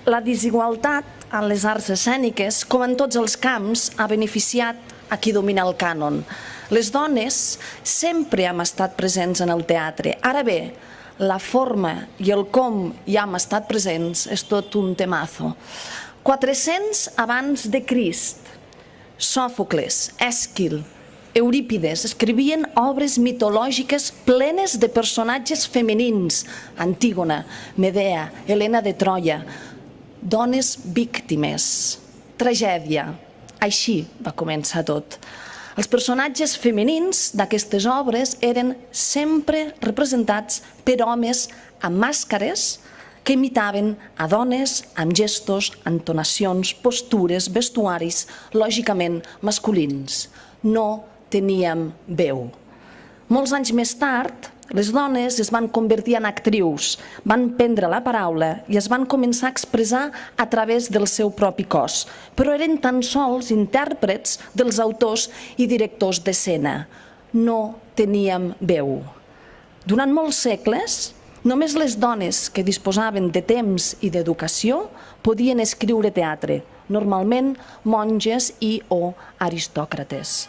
La desigualtat en les arts escèniques, com en tots els camps, ha beneficiat a qui domina el cànon. Les dones sempre hem estat presents en el teatre. Ara bé, la forma i el com hi hem estat presents és tot un temazo. 400 abans de Crist, Sòfocles, Èsquil, Eurípides escrivien obres mitològiques plenes de personatges femenins, Antígona, Medea, Helena de Troia, dones víctimes, tragèdia. Així va començar tot. Els personatges femenins d'aquestes obres eren sempre representats per homes amb màscares que imitaven a dones amb gestos, entonacions, postures, vestuaris, lògicament masculins. No teníem veu. Molts anys més tard, les dones es van convertir en actrius, van prendre la paraula i es van començar a expressar a través del seu propi cos, però eren tan sols intèrprets dels autors i directors d'escena. No teníem veu. Durant molts segles Només les dones que disposaven de temps i d'educació podien escriure teatre, normalment monges i o aristòcrates.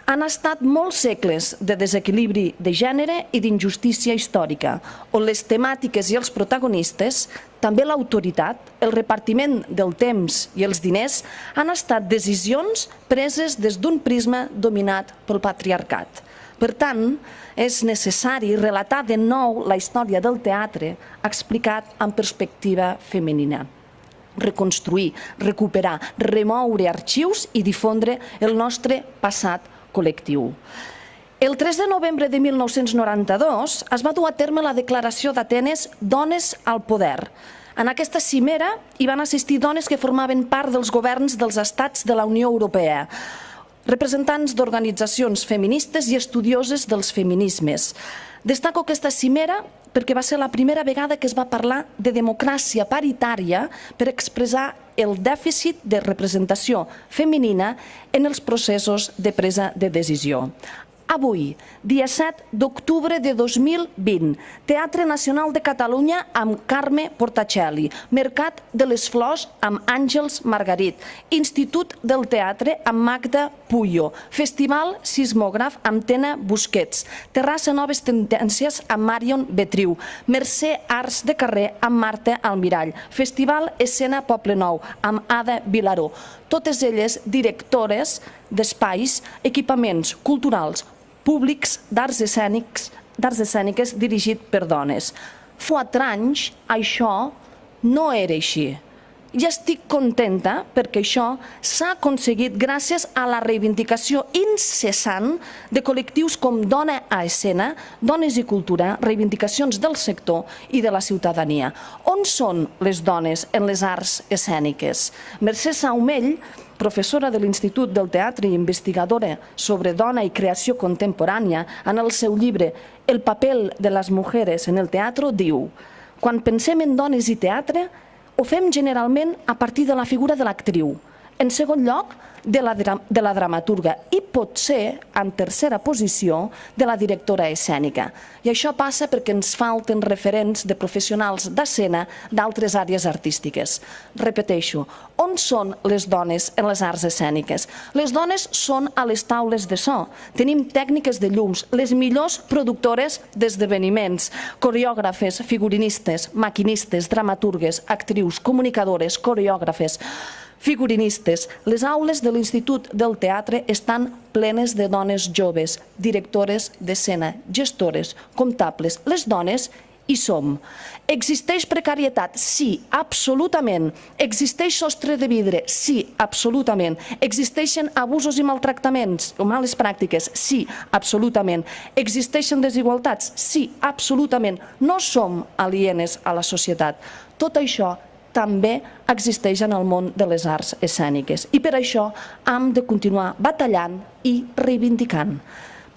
Han estat molts segles de desequilibri de gènere i d'injustícia històrica, on les temàtiques i els protagonistes, també l'autoritat, el repartiment del temps i els diners, han estat decisions preses des d'un prisma dominat pel patriarcat. Per tant, és necessari relatar de nou la història del teatre explicat en perspectiva femenina. Reconstruir, recuperar, remoure arxius i difondre el nostre passat col·lectiu. El 3 de novembre de 1992 es va dur a terme la Declaració d'Atenes Dones al Poder. En aquesta cimera hi van assistir dones que formaven part dels governs dels estats de la Unió Europea, representants d'organitzacions feministes i estudioses dels feminismes. Destaco aquesta cimera perquè va ser la primera vegada que es va parlar de democràcia paritària per expressar el dèficit de representació femenina en els processos de presa de decisió. Avui, dia 7 d'octubre de 2020, Teatre Nacional de Catalunya amb Carme Portacelli, Mercat de les Flors amb Àngels Margarit, Institut del Teatre amb Magda Puyo, Festival Sismògraf amb Tena Busquets, Terrassa Noves Tendències amb Marion Betriu, Mercè Arts de Carrer amb Marta Almirall, Festival Escena Poblenou amb Ada Vilaró, totes elles directores d'espais, equipaments culturals, públics d'arts escèniques dirigit per dones. Fa 4 anys això no era així. Ja estic contenta perquè això s'ha aconseguit gràcies a la reivindicació incessant de col·lectius com Dona a Escena, Dones i Cultura, reivindicacions del sector i de la ciutadania. On són les dones en les arts escèniques? Mercè Saumell, professora de l'Institut del Teatre i investigadora sobre dona i creació contemporània, en el seu llibre El paper de les mujeres en el teatre, diu: quan pensem en dones i teatre, ho fem generalment a partir de la figura de l'actriu, en segon lloc de la dramaturga i potser en tercera posició de la directora escènica. I això passa perquè ens falten referents de professionals d'escena d'altres àrees artístiques. Repeteixo, on són les dones en les arts escèniques? Les dones són a les taules de so. Tenim tècniques de llums, les millors productores d'esdeveniments, coreògrafes, figurinistes, maquinistes, dramaturgues, actrius, comunicadores, coreògrafes, figurinistes. Les aules de l'Institut del Teatre estan plenes de dones joves, directores d'escena, gestores, comptables. Les dones hi som. Existeix precarietat? Sí, absolutament. Existeix sostre de vidre? Sí, absolutament. Existeixen abusos i maltractaments o males pràctiques? Sí, absolutament. Existeixen desigualtats? Sí, absolutament. No som alienes a la societat. Tot això també existeix en el món de les arts escèniques i per això hem de continuar batallant i reivindicant.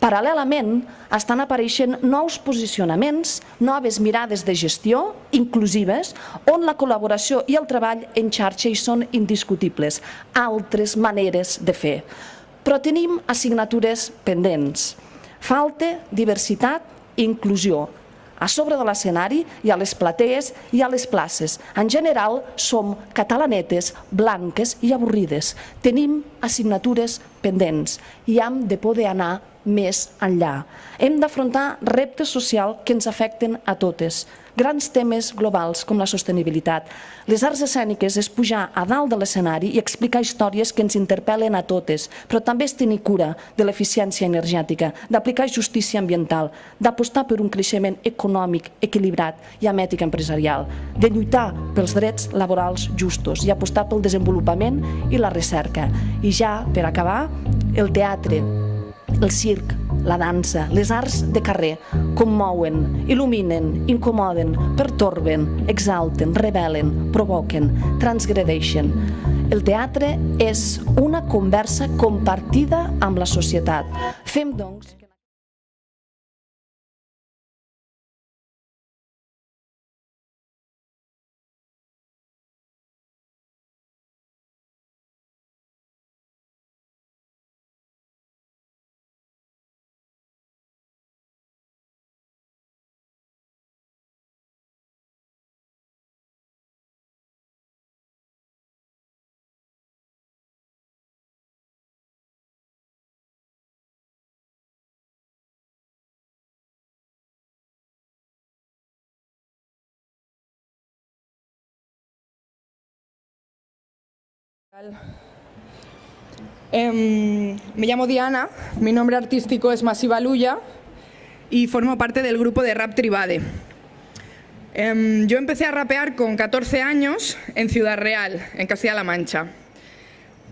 Paral·lelament, estan apareixent nous posicionaments, noves mirades de gestió inclusives, on la col·laboració i el treball en xarxa hi són indiscutibles, altres maneres de fer. Però tenim assignatures pendents. Falta diversitat i inclusió. A sobre de l'escenari hi ha les platees i a les places. En general, som catalanetes, blanques i avorrides. Tenim assignatures pendents i hem de poder anar més enllà. Hem d'afrontar reptes socials que ens afecten a totes. Grans temes globals com la sostenibilitat. Les arts escèniques és pujar a dalt de l'escenari i explicar històries que ens interpel·len a totes, però també és tenir cura de l'eficiència energètica, d'aplicar justícia ambiental, d'apostar per un creixement econòmic equilibrat i amb ètica empresarial, de lluitar pels drets laborals justos i apostar pel desenvolupament i la recerca. I ja, per acabar, el teatre, el circ, la dansa, les arts de carrer commouen, il·luminen, incomoden, pertorben, exalten, rebel·len, provoquen, transgredeixen. El teatre és una conversa compartida amb la societat. Fem, doncs, Me llamo Diana, mi nombre artístico es Masiva Luya y formo parte del grupo de rap Tribade. Yo empecé a rapear con 14 años en Ciudad Real, en Castilla-La Mancha.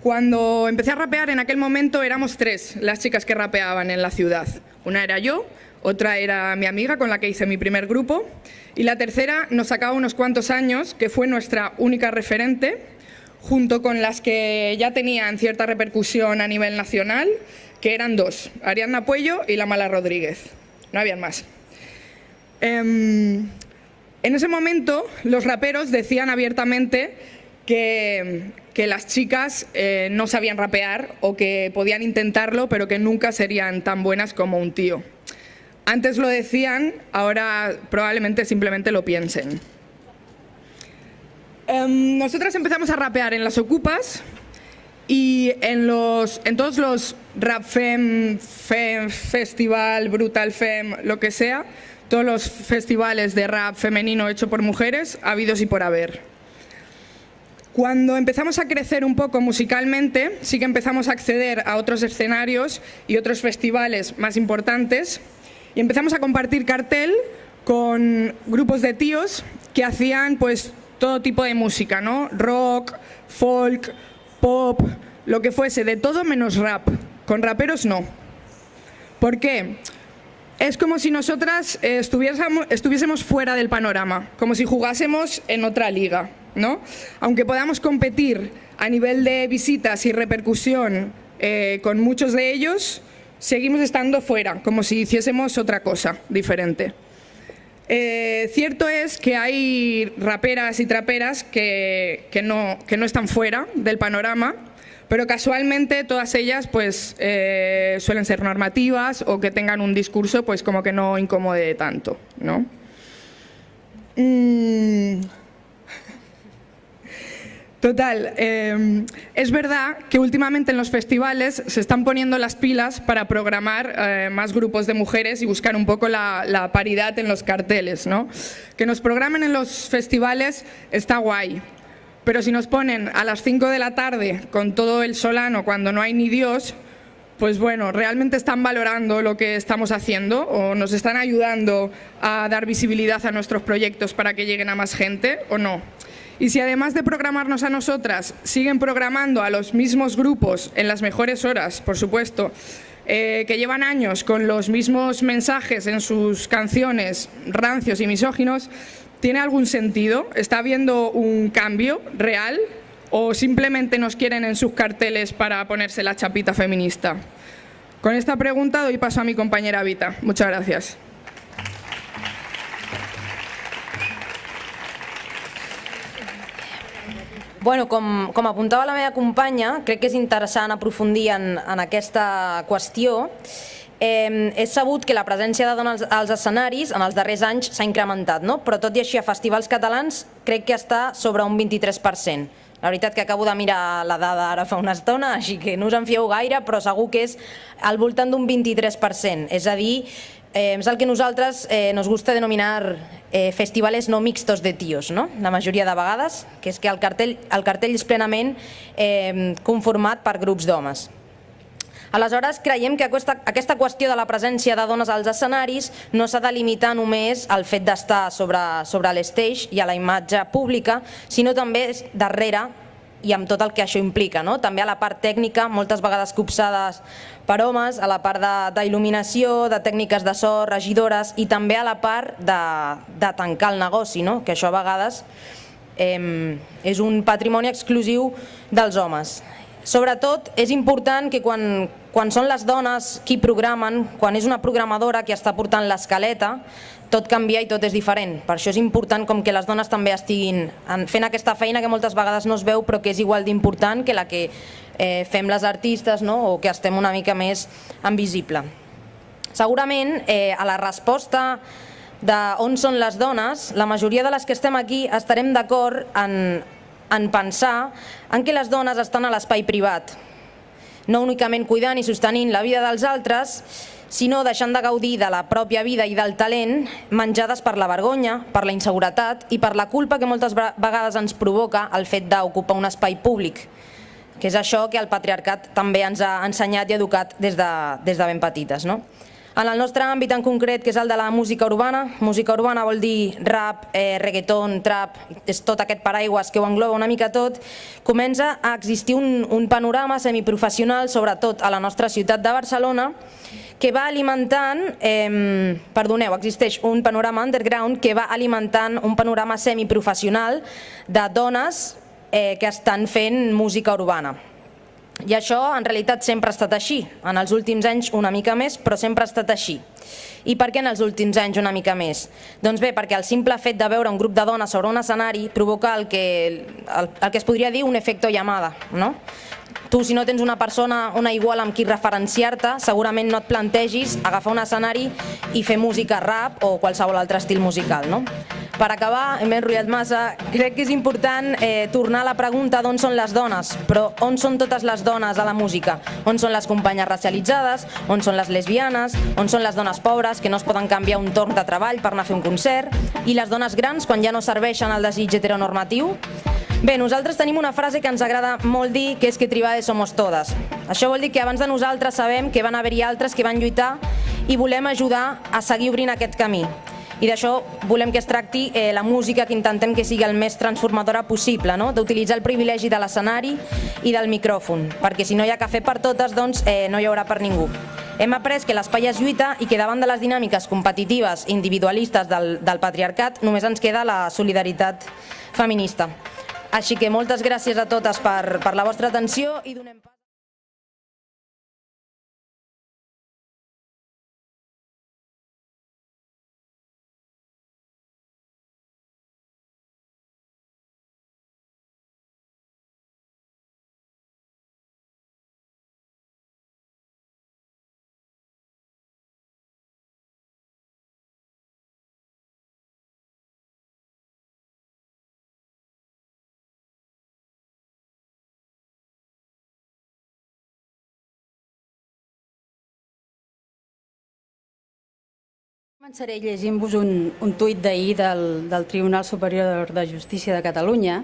Cuando empecé a rapear en aquel momento éramos 3 las chicas que rapeaban en la ciudad. Una era yo, otra era mi amiga con la que hice mi primer grupo y la tercera nos sacaba unos cuantos años, que fue nuestra única referente, junto con las que ya tenían cierta repercusión a nivel nacional, que eran 2, Ariadna Puello y La Mala Rodríguez. No habían más. En ese momento los raperos decían abiertamente que las chicas no sabían rapear o que podían intentarlo, pero que nunca serían tan buenas como un tío. Antes lo decían, ahora probablemente simplemente lo piensen. Nosotras empezamos a rapear en las Ocupas y en todos los Rap Fem, Festival, Brutal Fem, lo que sea, todos los festivales de rap femenino hecho por mujeres, habidos y por haber. Cuando empezamos a crecer un poco musicalmente, sí que empezamos a acceder a otros escenarios y otros festivales más importantes y empezamos a compartir cartel con grupos de tíos que hacían pues todo tipo de música, ¿no? Rock, folk, pop, lo que fuese, de todo menos rap. Con raperos no. ¿Por qué? Es como si nosotras estuviésemos fuera del panorama, como si jugásemos en otra liga, ¿no? Aunque podamos competir a nivel de visitas y repercusión con muchos de ellos, seguimos estando fuera, como si hiciésemos otra cosa diferente. Cierto es que hay raperas y traperas que no están fuera del panorama, pero casualmente todas ellas pues, suelen ser normativas o que tengan un discurso pues, como que no incomode tanto, ¿no? Total, es verdad que últimamente en los festivales se están poniendo las pilas para programar más grupos de mujeres y buscar un poco la paridad en los carteles, ¿no? Que nos programen en los festivales está guay, pero si nos ponen a las 5 de la tarde con todo el solano cuando no hay ni Dios, pues bueno, ¿realmente están valorando lo que estamos haciendo o nos están ayudando a dar visibilidad a nuestros proyectos para que lleguen a más gente o no? Y si además de programarnos a nosotras, siguen programando a los mismos grupos en las mejores horas, por supuesto, que llevan años con los mismos mensajes en sus canciones rancios y misóginos, ¿tiene algún sentido? ¿Está habiendo un cambio real? ¿O simplemente nos quieren en sus carteles para ponerse la chapita feminista? Con esta pregunta doy paso a mi compañera Vita. Muchas gracias. Bueno, com apuntava la meva companya, crec que és interessant aprofundir en aquesta qüestió. És sabut que la presència de dones als escenaris en els darrers anys s'ha incrementat, no? Però tot i així a festivals catalans crec que està sobre un 23%. La veritat que acabo de mirar la dada ara fa una estona, així que no us en fieu gaire, però segur que és al voltant d'un 23%. És a dir, és el que nosaltres nos gusta denominar festivales no mixtos de tios, no? La majoria de vegades, que és que el cartell és plenament conformat per grups d'homes. Aleshores, creiem que aquesta qüestió de la presència de dones als escenaris no s'ha de limitar només al fet d'estar sobre l'stage i a la imatge pública, sinó també darrere i amb tot el que això implica, no? També a la part tècnica, moltes vegades copsades per homes, a la part d'il·luminació, de tècniques de so, regidores i també a la part de tancar el negoci, no? Que això a vegades és un patrimoni exclusiu dels homes. Sobretot és important que quan són les dones qui programen, quan és una programadora qui està portant l'escaleta, tot canvia i tot és diferent. Per això és important com que les dones també estiguin fent aquesta feina que moltes vegades no es veu però que és igual d'important que la que fem les artistes, no? O que estem una mica més en visible. Segurament a la resposta d'on són les dones, la majoria de les que estem aquí estarem d'acord en pensar en que les dones estan a l'espai privat, no únicament cuidant i sostenint la vida dels altres, sinó deixant de gaudir de la pròpia vida i del talent menjades per la vergonya, per la inseguretat i per la culpa que moltes vegades ens provoca el fet d'ocupar un espai públic. que és això que el patriarcat també ens ha ensenyat i educat des de ben petites. En el nostre àmbit en concret, que és el de la música urbana vol dir rap, reggaeton, trap, és tot aquest paraigües que ho engloba una mica tot, comença a existir un panorama semiprofessional, sobretot a la nostra ciutat de Barcelona, que va alimentant, existeix un panorama underground que va alimentant un panorama semiprofessional de dones que estan fent música urbana. I això en realitat sempre ha estat així, en els últims anys una mica més, però sempre ha estat així. I per què en els últims anys una mica més? Doncs bé, perquè el simple fet de veure un grup de dones sobre un escenari provoca el que es podria dir un efecto llamada. Tu, si no tens una persona, una igual amb qui referenciar-te, segurament no et plantegis agafar un escenari i fer música rap o qualsevol altre estil musical. Per acabar, m'he enrotllat massa, crec que és important tornar a la pregunta d'on són les dones, però on són totes les dones a la música? On són les companyes racialitzades? On són les lesbianes? On són les dones pobres que no es poden canviar un torn de treball per anar a fer un concert? I les dones grans quan ja no serveixen el desig heteronormatiu? Bé, nosaltres tenim una frase que ens agrada molt dir, que és que tribades somos todas. Això vol dir que abans de nosaltres sabem que van haver-hi altres que van lluitar i volem ajudar a seguir obrint aquest camí. I d'això volem que es tracti la música, que intentem que sigui el més transformadora possible, d'utilitzar el privilegi de l'escenari i del micròfon, perquè si no hi ha cafè per totes, doncs no hi haurà per ningú. Hem après que l'espai es lluita i que davant de les dinàmiques competitives i individualistes del patriarcat només ens queda la solidaritat feminista. Així que moltes gràcies a totes per la vostra atenció i donem pas. Començaré llegint-vos un tuit d'ahir del Tribunal Superior de Justícia de Catalunya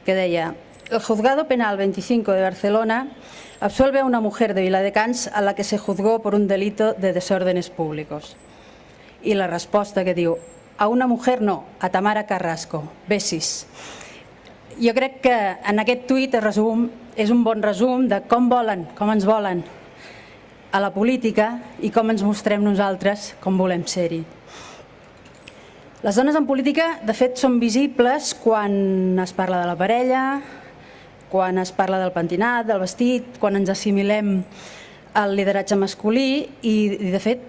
que deia: el Juzgado Penal 25 de Barcelona absuelve a una mujer de Viladecans a la que se juzgó por un delito de desórdenes públicos. I la resposta que diu: a una mujer no, a Tamara Carrasco, besis. Jo crec que en aquest tuit és un bon resum de com ens volen a la política i com ens mostrem nosaltres com volem ser-hi. Les dones en política, de fet, són visibles quan es parla de la parella, quan es parla del pentinat, del vestit, quan ens assimilem al lideratge masculí i de fet,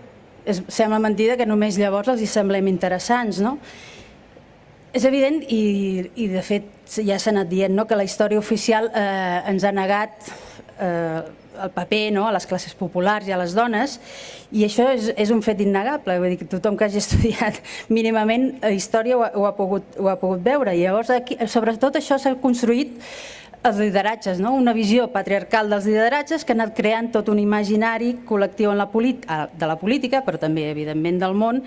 sembla mentida que només llavors els hi semblem interessants, no? És evident i de fet ja s'ha anat dient que la història oficial ens ha negat el paper a les classes populars i a les dones, i això és un fet innegable. Vull dir que tothom que hagi estudiat mínimament història ho ha pogut veure. I llavors, sobretot això s'ha construït els lideratges, una visió patriarcal dels lideratges que ha anat creant tot un imaginari col·lectiu de la política, però també, evidentment, del món,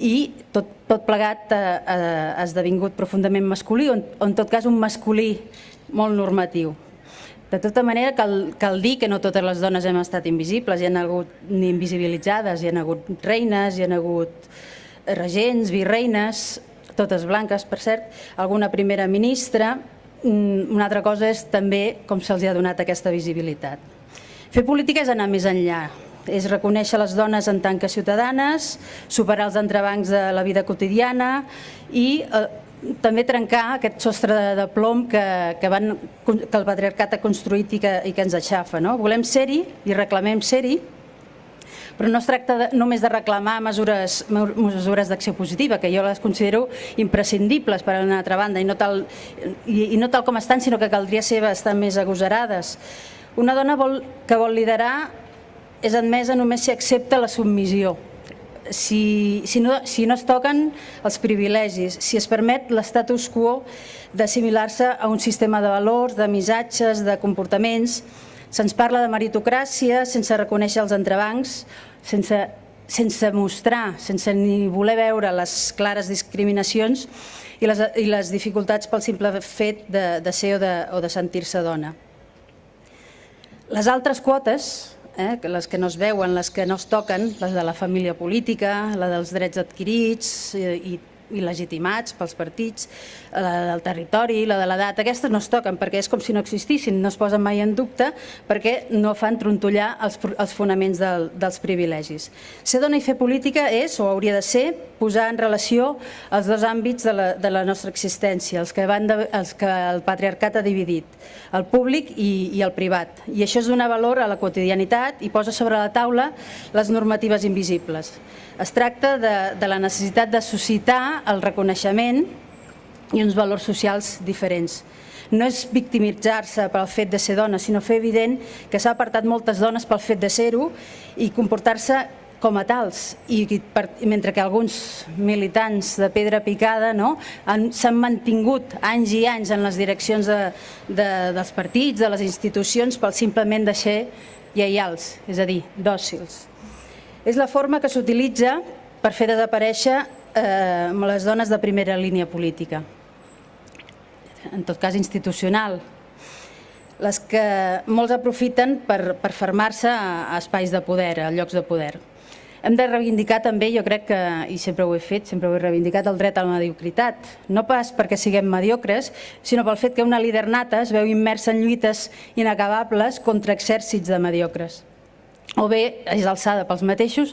i tot plegat ha esdevingut profundament masculí, o en tot cas un masculí molt normatiu. De tota manera, cal dir que no totes les dones hem estat invisibles, hi ha hagut ni invisibilitzades, hi ha hagut reines, hi ha hagut regents, virreines, totes blanques, per cert, alguna primera ministra. Una altra cosa és també com se'ls ha donat aquesta visibilitat. Fer política és anar més enllà, és reconèixer les dones en tant que ciutadanes, superar els entrebancs de la vida quotidiana i també trencar aquest sostre de plom que el patriarcat ha construït i que ens aixafa. Volem ser-hi i reclamem ser-hi, però no es tracta només de reclamar mesures d'acció positiva, que jo les considero imprescindibles per a una altra banda, i no tal com estan, sinó que caldria ser bastant més agosarades. Una dona que vol liderar és admesa només si accepta la submissió, si no es toquen els privilegis, si es permet l'estatus quo d'assimilar-se a un sistema de valors, de missatges, de comportaments. Se'ns parla de meritocràcia sense reconèixer els entrebancs, sense mostrar, sense ni voler veure les clares discriminacions i les dificultats pel simple fet de ser o de sentir-se dona. Les altres quotes, les que no es veuen, les que no es toquen, les de la família política, la dels drets adquirits i legitimats pels partits, la del territori, la de l'edat, aquestes no es toquen perquè és com si no existissin, no es posen mai en dubte perquè no fan trontollar els fonaments dels privilegis. Ser dona i fer política és, o hauria de ser, posar en relació els dos àmbits de la nostra existència, els que el patriarcat ha dividit, el públic i el privat. I això és donar valor a la quotidianitat i posa sobre la taula les normatives invisibles. Es tracta de la necessitat de suscitar el reconeixement i uns valors socials diferents. No és victimitzar-se pel fet de ser dona, sinó fer evident que s'ha apartat moltes dones pel fet de ser-ho i comportar-se com a tals, i mentre que alguns militants de pedra picada s'han mantingut anys i anys en les direccions dels partits, de les institucions, pel simplement de ser lleials, és a dir, dòcils. És la forma que s'utilitza per fer desaparèixer les dones de primera línia política, en tot cas institucional, les que molts aprofiten per fermar-se a espais de poder, a llocs de poder. Hem de reivindicar també, jo crec que, i sempre ho he fet, sempre ho he reivindicat, el dret a la mediocritat. No pas perquè siguem mediocres, sinó pel fet que una líder nata es veu immersa en lluites inacabables contra exèrcits de mediocres. O bé és alçada pels mateixos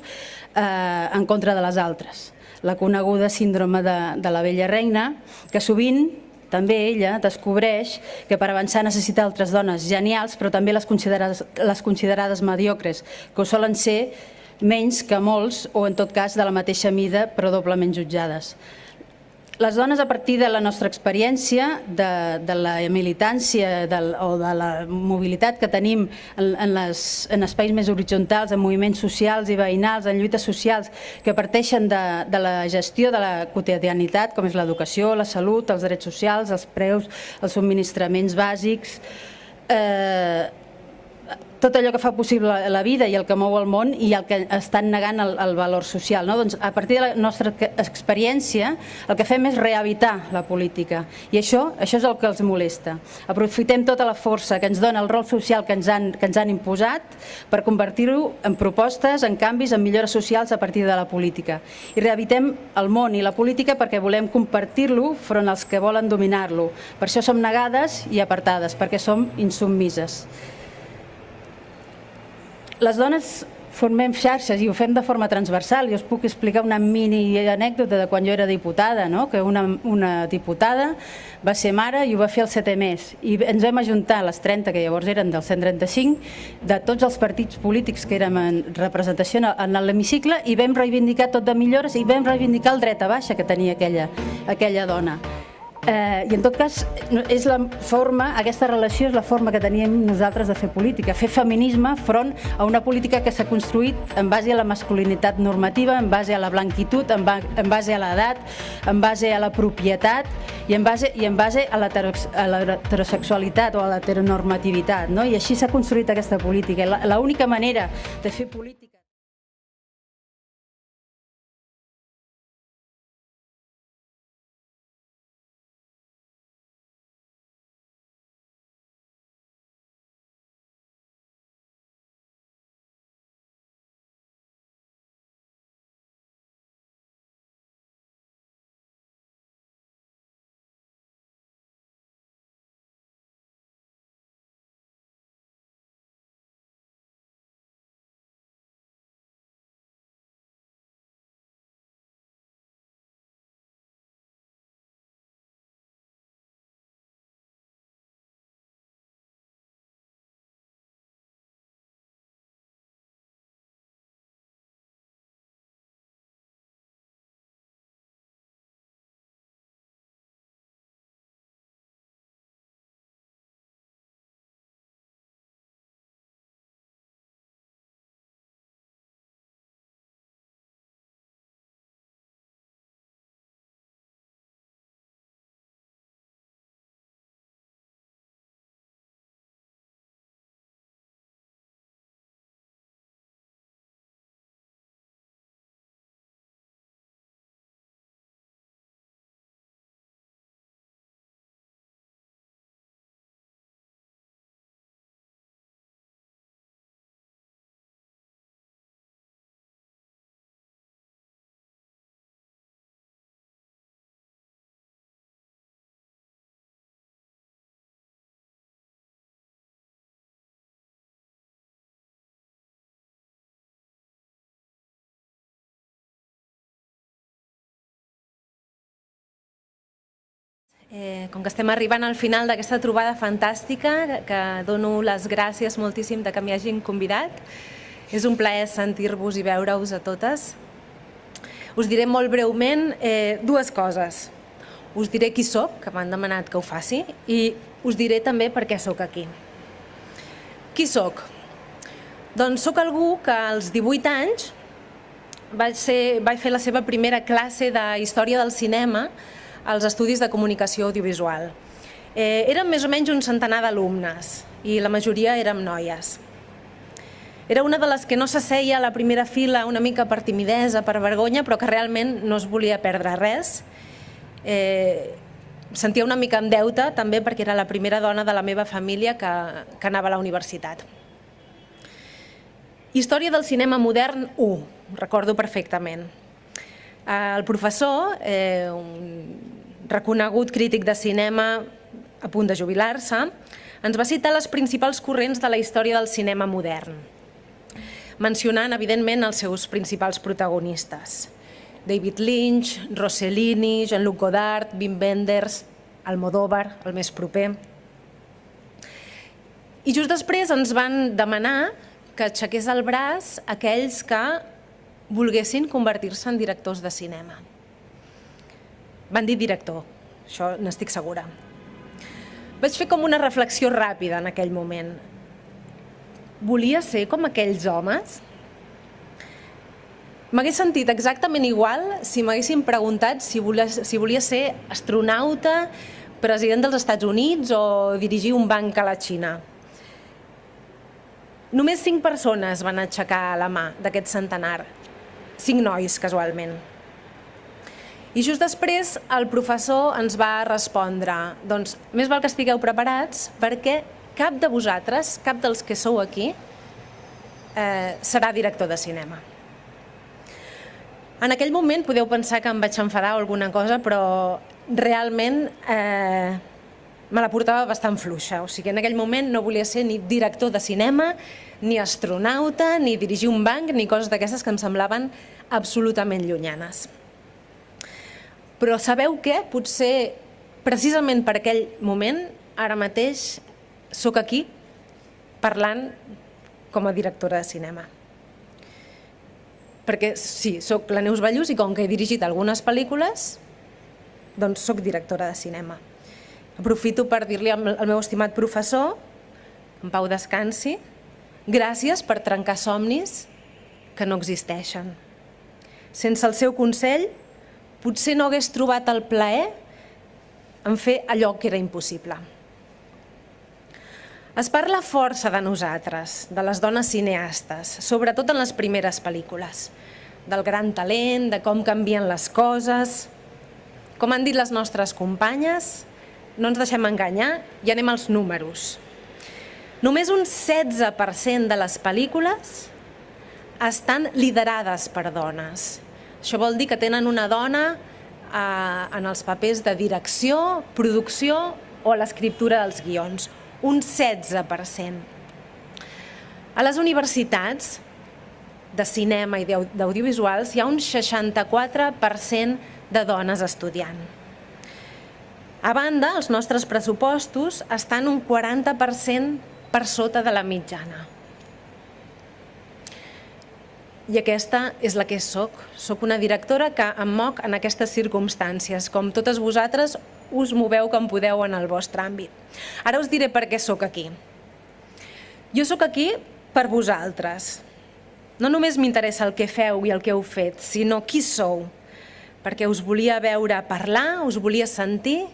en contra de les altres. La coneguda síndrome de la vella reina, que sovint també ella descobreix que per avançar necessita altres dones genials, però també les considerades mediocres, que ho solen ser menys que molts, o en tot cas de la mateixa mida, però doblement jutjades. Les dones, a partir de la nostra experiència, de la militància o de la mobilitat que tenim en espais més horitzontals, en moviments socials i veïnals, en lluites socials que parteixen de la gestió de la quotidianitat, com és l'educació, la salut, els drets socials, els preus, els subministraments bàsics, tot allò que fa possible la vida i el que mou el món i el que estan negant el valor social. A partir de la nostra experiència, el que fem és rehabilitar la política i això és el que els molesta. Aprofitem tota la força que ens dona el rol social que ens han imposat per convertir-ho en propostes, en canvis, en millores socials a partir de la política. I rehabilitem el món i la política perquè volem compartir-lo front als que volen dominar-lo. Per això som negades i apartades, perquè som insubmises. Les dones formem xarxes i ho fem de forma transversal. Jo us puc explicar una mini anècdota de quan jo era diputada, que una diputada va ser mare i ho va fer el 7è mes. I ens vam ajuntar, les 30, que llavors eren del 135, de tots els partits polítics que érem en representació en l'hemicicle i vam reivindicar tot de millores i vam reivindicar el dret a baixa que tenia aquella dona. I en tot cas, aquesta relació és la forma que teníem nosaltres de fer política, fer feminisme front a una política que s'ha construït en base a la masculinitat normativa, en base a la blanquitud, en base a l'edat, en base a la propietat i en base a l'heterosexualitat o a l'heteronormativitat. I així s'ha construït aquesta política. L'única manera de fer política Com que estem arribant al final d'aquesta trobada fantàstica, que dono les gràcies moltíssim de que m'hi hagin convidat. És un plaer sentir-vos i veure-us a totes. Us diré molt breument dues coses. Us diré qui soc, que m'han demanat que ho faci, i us diré també per què soc aquí. Qui soc? Doncs soc algú que als 18 anys vaig fer la seva primera classe de història del cinema als estudis de comunicació audiovisual. Érem més o menys un centenar d'alumnes i la majoria érem noies. Era una de les que no s'asseia a la primera fila una mica per timidesa, per vergonya, però que realment no es volia perdre res. Sentia una mica en deute també perquè era la primera dona de la meva família que anava a la universitat. Història del cinema modern 1, recordo perfectament. El professor, un reconegut crític de cinema a punt de jubilar-se, ens va citar les principals corrents de la història del cinema modern, mencionant, evidentment, els seus principals protagonistes. David Lynch, Rossellini, Jean-Luc Godard, Wim Wenders, Almodóvar, el més proper. I just després ens van demanar que aixequés el braç aquells que volguessin convertir-se en directors de cinema. Van dir director, això n'estic segura. Vaig fer com una reflexió ràpida en aquell moment. Volia ser com aquells homes? M'hagués sentit exactament igual si m'haguessin preguntat si volia ser astronauta, president dels Estats Units o dirigir un banc a la Xina. Només 5 persones van aixecar la mà d'aquest centenar, 5 nois, casualment. I just després el professor ens va respondre, doncs més val que estigueu preparats perquè cap de vosaltres, cap dels que sou aquí, serà director de cinema. En aquell moment podeu pensar que em vaig enfadar o alguna cosa, però realment me la portava bastant fluixa. O sigui, en aquell moment no volia ser ni director de cinema, ni astronauta, ni dirigir un banc, ni coses d'aquestes que em semblaven absolutament llunyanes. Però sabeu què? Potser precisament per aquell moment, ara mateix sóc aquí parlant com a directora de cinema. Perquè sí, sóc la Neus Ballús i com que he dirigit algunes pel·lícules, doncs sóc directora de cinema. Aprofito per dir-li al meu estimat professor, en Pau descansi, gràcies per trencar somnis que no existeixen. Sense el seu consell, potser no hagués trobat el plaer en fer allò que era impossible. Es parla força de nosaltres, de les dones cineastes, sobretot en les primeres pel·lícules, del gran talent, de com canvien les coses. Com han dit les nostres companyes, no ens deixem enganyar i anem als números. Només un 16% de les pel·lícules estan liderades per dones. Això vol dir que tenen una dona en els papers de direcció, producció o a l'escriptura dels guions. Un 16%. A les universitats de cinema i d'audiovisuals hi ha un 64% de dones estudiant. A banda, els nostres pressupostos estan un 40% per sota de la mitjana. I aquesta és la que soc. Soc una directora que em moc en aquestes circumstàncies. Com totes vosaltres, us moveu com podeu en el vostre àmbit. Ara us diré per què soc aquí. Jo soc aquí per vosaltres. No només m'interessa el que feu i el que heu fet, sinó qui sou. Perquè us volia veure parlar, us volia sentir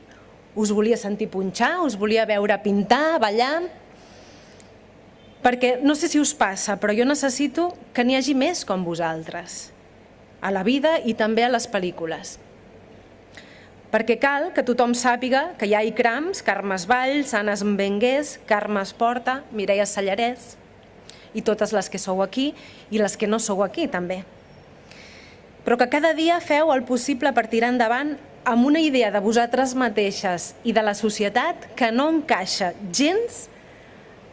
punxar, us volia veure pintar, ballar. Perquè no sé si us passa, però jo necessito que n'hi hagi més com vosaltres, a la vida i també a les pel·lícules. Perquè cal que tothom sàpiga que hi ha Ikrams, Carmes Valls, Anna Mbengués, Carme Esporta, Mireia Sallarès i totes les que sou aquí i les que no sou aquí també. Però que cada dia feu el possible per tirar endavant amb una idea de vosaltres mateixes i de la societat que no encaixa gens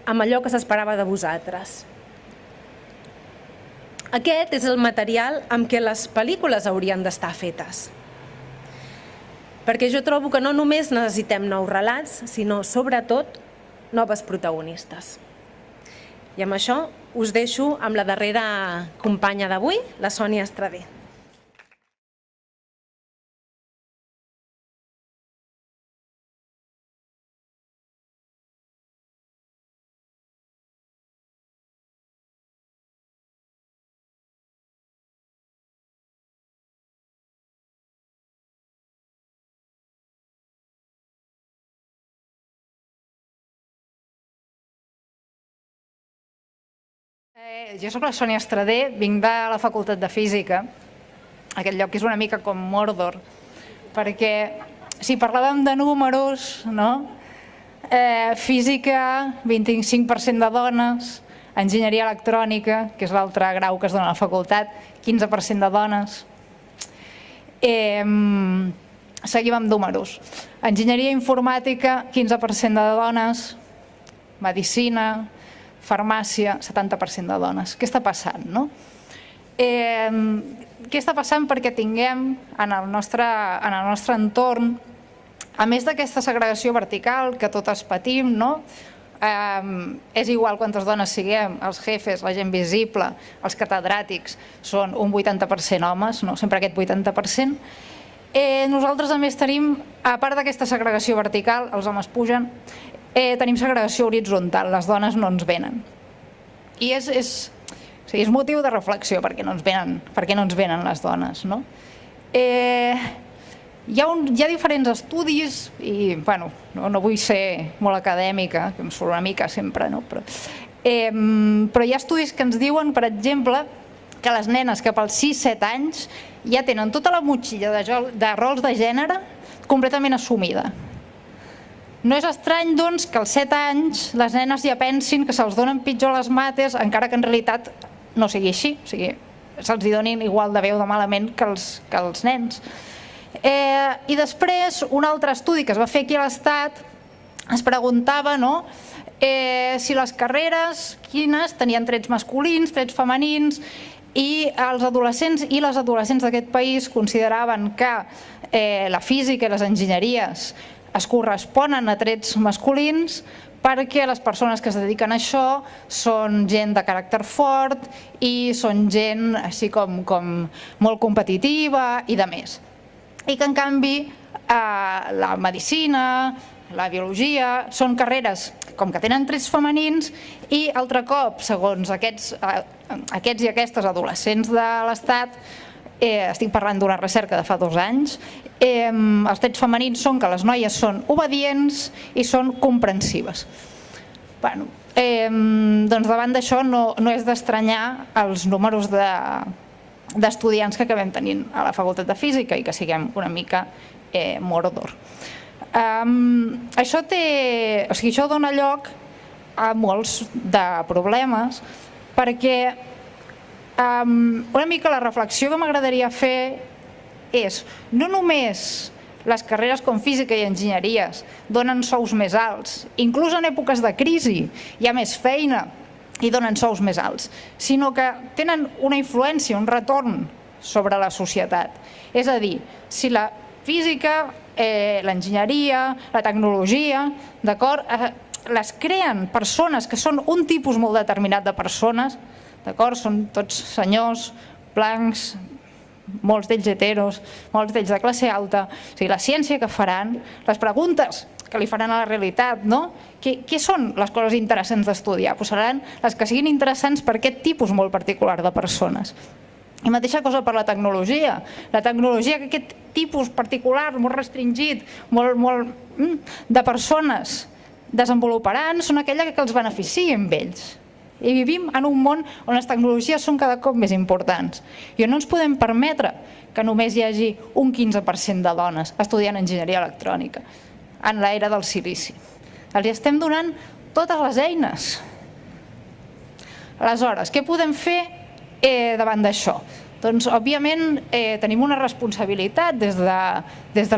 amb allò que s'esperava de vosaltres. Aquest és el material amb què les pel·lícules haurien d'estar fetes. perquè jo trobo que no només necessitem nous relats, sinó sobretot noves protagonistes. I amb això us deixo amb la darrera companya d'avui, la Sònia Estradé. Jo soc la Sònia Estradé, vinc de la Facultat de Física, aquest lloc és una mica com Mordor, perquè si parlàvem de números, física, 25% de dones, enginyeria electrònica, que és l'altre grau que es dona a la facultat, 15% de dones. Seguim amb números. Enginyeria informàtica, 15% de dones, medicina, farmàcia, 70% de dones. Què està passant? Què està passant perquè tinguem en el nostre entorn, a més d'aquesta segregació vertical que totes patim, és igual quantes dones siguem, els jefes, la gent visible, els catedràtics, són un 80% homes, sempre aquest 80%. Nosaltres a més tenim, a part d'aquesta segregació vertical, els homes pugen, tenim segregació horitzontal, les dones no ens venen. I és motiu de reflexió perquè no ens venen les dones. Hi ha diferents estudis, i no vull ser molt acadèmica, que em surt una mica sempre, però hi ha estudis que ens diuen, per exemple, que les nenes cap als 6-7 anys ja tenen tota la motxilla de rols de gènere completament assumida. No és estrany, doncs, que als 7 anys les nenes ja pensin que se'ls donen pitjor les mates, encara que en realitat no sigui així, se'ls donin igual de bé o de malament que els nens. I després, un altre estudi que es va fer aquí a l'Estat es preguntava si les carreres, quines, tenien trets masculins, trets femenins, i els adolescents i les adolescents d'aquest país consideraven que la física i les enginyeries es corresponen a trets masculins perquè les persones que es dediquen a això són gent de caràcter fort i són gent així com molt competitiva i de més. I que en canvi la medicina, la biologia, són carreres com que tenen trets femenins i altre cop, segons aquests i aquestes adolescents de l'Estat, estic parlant d'una recerca de fa 2 anys, els trets femenins són que les noies són obedients i són comprensives. Doncs davant d'això no és d'estranyar els números d'estudiants que acabem tenint a la Facultat de Física i que siguem una mica Mordor. Això dona lloc a molts de problemes perquè una mica la reflexió que m'agradaria fer és no només les carreres com física i enginyeries donen sous més alts, inclús en èpoques de crisi hi ha més feina i donen sous més alts, sinó que tenen una influència, un retorn sobre la societat. És a dir, si la física, l'enginyeria, la tecnologia, d'acord, les creen persones que són un tipus molt determinat de persones, d'acord, són tots senyors, blancs, molts d'ells heteros, molts d'ells de classe alta, o sigui, la ciència que faran, les preguntes que li faran a la realitat, no? Què són les coses interessants d'estudiar? Seran les que siguin interessants per aquest tipus molt particular de persones. I mateixa cosa per la tecnologia. La tecnologia que aquest tipus particular, molt restringit, molt de persones desenvoluparan, són aquella que els beneficiï amb ells. I vivim en un món on les tecnologies són cada cop més importants i on no ens podem permetre que només hi hagi un 15% de dones estudiant enginyeria electrònica en l'era del silici. Els estem donant totes les eines. Aleshores, què podem fer davant d'això? Doncs, òbviament, tenim una responsabilitat des de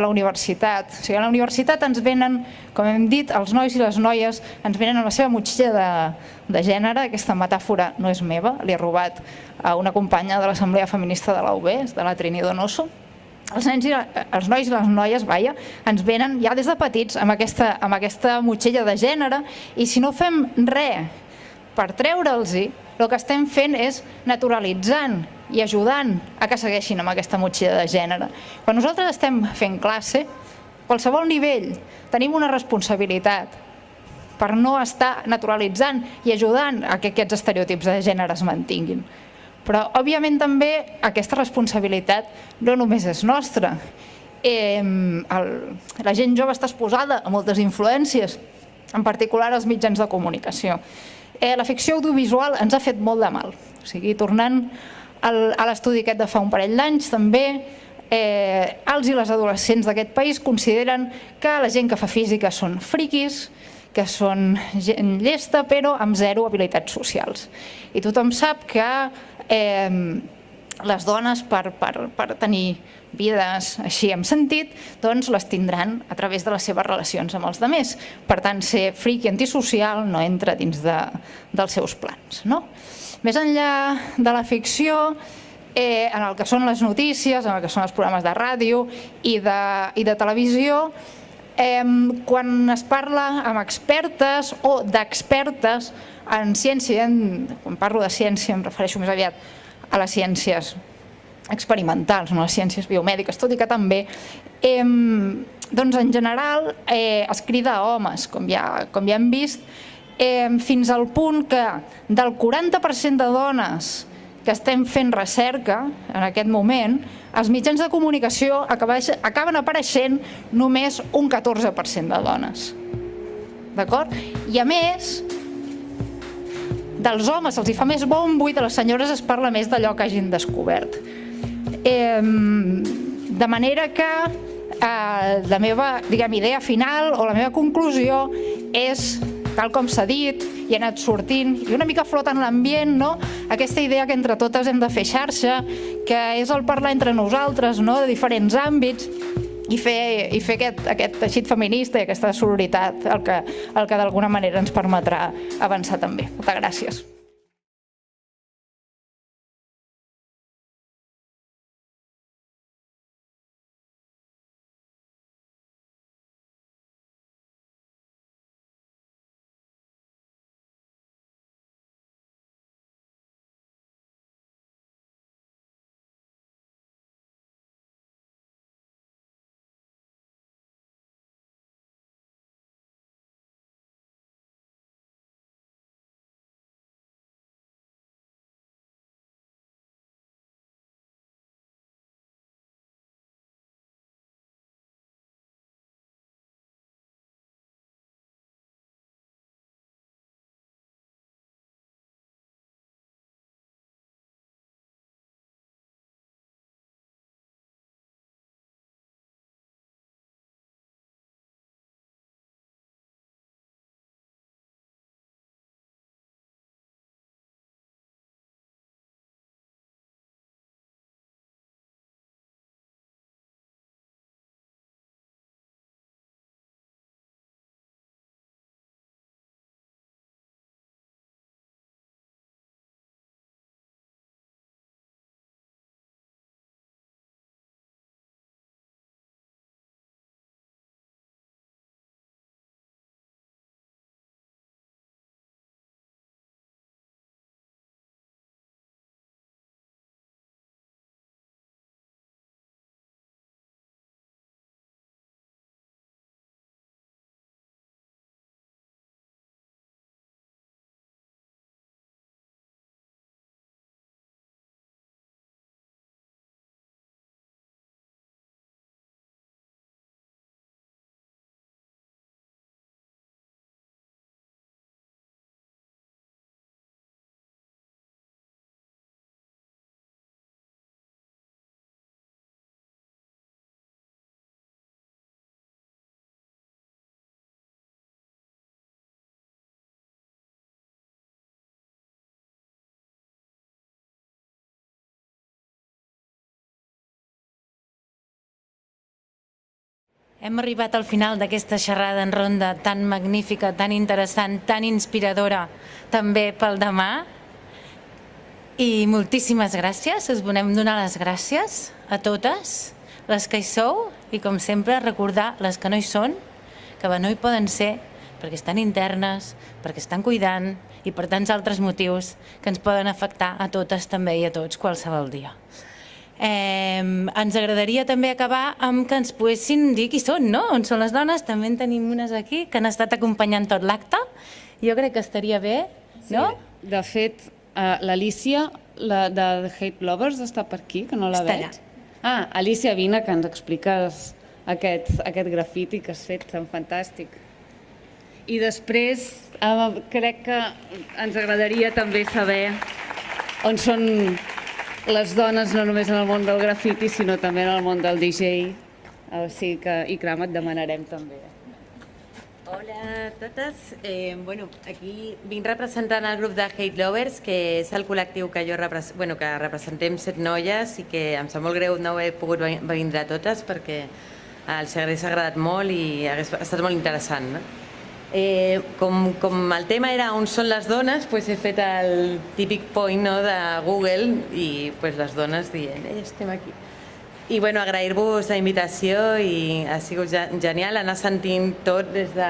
la universitat. O sigui, a la universitat ens venen, com hem dit, els nois i les noies ens venen amb la seva motxilla de gènere. Aquesta metàfora no és meva, l'he robat a una companya de l'Assemblea Feminista de la UB, de la Trini Donoso. els nois i les noies, ens venen ja des de petits amb aquesta motxilla de gènere, i si no fem res per treure'ls-hi, el que estem fent és naturalitzant i ajudant a que segueixin amb aquesta motxilla de gènere. Quan nosaltres estem fent classe, a qualsevol nivell, tenim una responsabilitat per no estar naturalitzant i ajudant a que aquests estereotips de gènere es mantinguin. Però, òbviament, també aquesta responsabilitat no només és nostra. La gent jove està exposada a moltes influències, en particular als mitjans de comunicació. La ficció audiovisual ens ha fet molt de mal. O sigui, tornant a l'estudi aquest de fa un parell d'anys, també els i les adolescents d'aquest país consideren que la gent que fa física són friquis, que són gent llesta, però amb zero habilitats socials. I tothom sap que les dones, per tenir vides així amb sentit, doncs les tindran a través de les seves relacions amb els altres. Per tant, ser friqui antisocial no entra dins dels seus plans. Més enllà de la ficció, en el que són les notícies, en el que són els programes de ràdio i de televisió, quan es parla amb expertes o d'expertes en ciència, quan parlo de ciència em refereixo més aviat a les ciències experimentals, no a les ciències biomèdiques, tot i que també, doncs en general es crida a homes, com ja hem vist, fins al punt que del 40% de dones que estem fent recerca en aquest moment, als mitjans de comunicació acaben apareixent només un 14% de dones. D'acord? I a més, dels homes se'ls fa més bombo i de les senyores es parla més d'allò que hagin descobert. De manera que la meva idea final o la meva conclusió és, tal com s'ha dit i ha anat sortint i una mica flota en l'ambient, aquesta idea que entre totes hem de fer xarxa, que és el parlar entre nosaltres de diferents àmbits i fer aquest teixit feminista i aquesta sororitat el que d'alguna manera ens permetrà avançar també. Moltes gràcies. Hem arribat al final d'aquesta xerrada en ronda tan magnífica, tan interessant, tan inspiradora, també pel demà. I moltíssimes gràcies, us volem donar les gràcies a totes les que hi sou i, com sempre, recordar les que no hi són, que no hi poden ser perquè estan internes, perquè estan cuidant i per tants altres motius que ens poden afectar a totes també i a tots qualsevol dia. Ens agradaria també acabar amb que ens poguessin dir qui són, no? On són les dones? També en tenim unes aquí que han estat acompanyant tot l'acte. Jo crec que estaria bé, no? Sí, de fet, l'Alícia, la de Hate Lovers, està per aquí, que no la veig. Ah, Alícia, vine, que ens expliques aquest grafiti que has fet tan fantàstic. I després crec que ens agradaria també saber on són les dones, no només en el món del grafiti, sinó també en el món del DJ. Així que, Ikram, et demanarem també. Hola a totes. Aquí vinc representant el grup de Hate Lovers, que és el col·lectiu que representem 7 noies i que em sap molt greu no haver pogut vindre a totes perquè els hagués agradat molt i hagués estat molt interessant. Com el tema era on són les dones, he fet el típic point de Google i les dones dient estem aquí. I agrair-vos la invitació i ha sigut genial anar sentint tot des de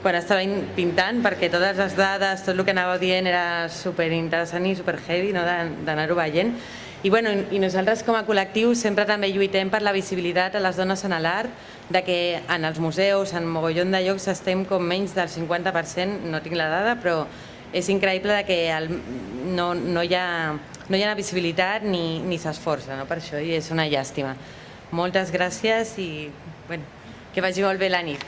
quan estava pintant, perquè totes les dades, tot el que anàveu dient era superinteressant i superheavy d'anar-ho veient. I nosaltres com a col·lectiu sempre també lluitem per la visibilitat a les dones en l'art, que en els museus, en mogollon de llocs estem com menys del 50%, no tinc la dada, però és increïble que no hi ha visibilitat ni s'esforça per això, i és una llàstima. Moltes gràcies i que vagi molt bé la nit.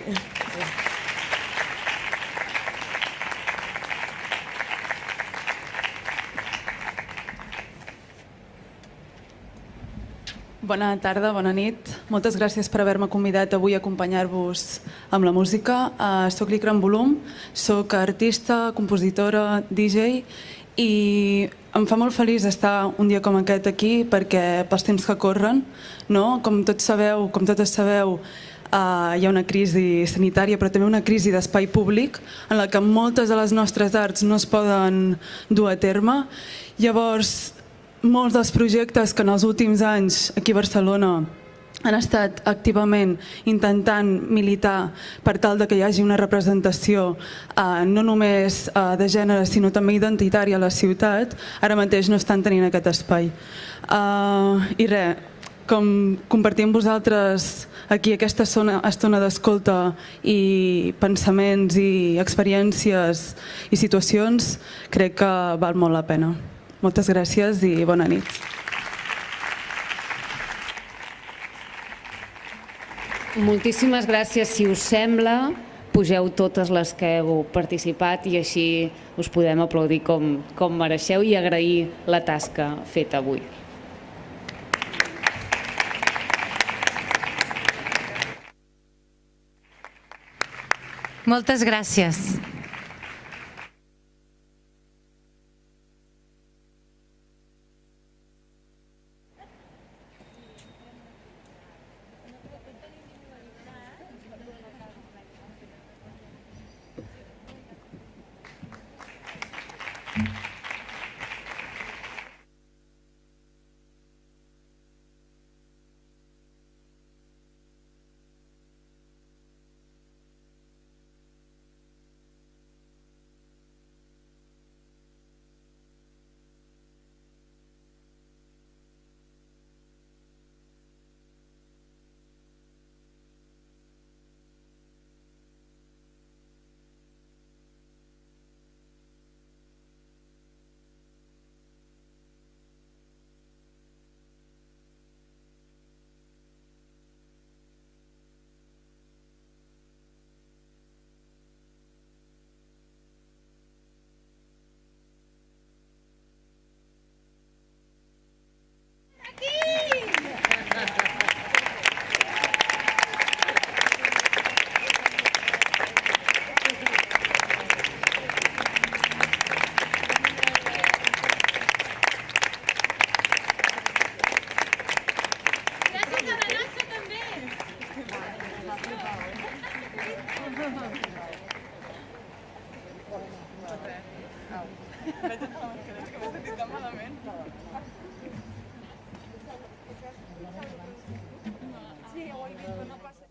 Bona tarda, bona nit. Moltes gràcies per haver-me convidat avui a acompanyar-vos amb la música. Soc l'Ikram Bulum, soc artista, compositora, DJ i em fa molt feliç estar un dia com aquest aquí perquè pels temps que corren, com totes sabeu, hi ha una crisi sanitària però també una crisi d'espai públic en la que moltes de les nostres arts no es poden dur a terme. Llavors, molts dels projectes que en els últims anys aquí a Barcelona han estat activament intentant militar per tal que hi hagi una representació no només de gènere sinó també identitària a la ciutat, ara mateix no estan tenint aquest espai. I res, com compartir amb vosaltres aquí aquesta estona d'escolta i pensaments i experiències i situacions, crec que val molt la pena. Moltes gràcies i bona nit. Moltíssimes gràcies. Si us sembla, pugeu totes les que heu participat i així us podem aplaudir com mereixeu i agrair la tasca feta avui. Moltes gràcies. No passa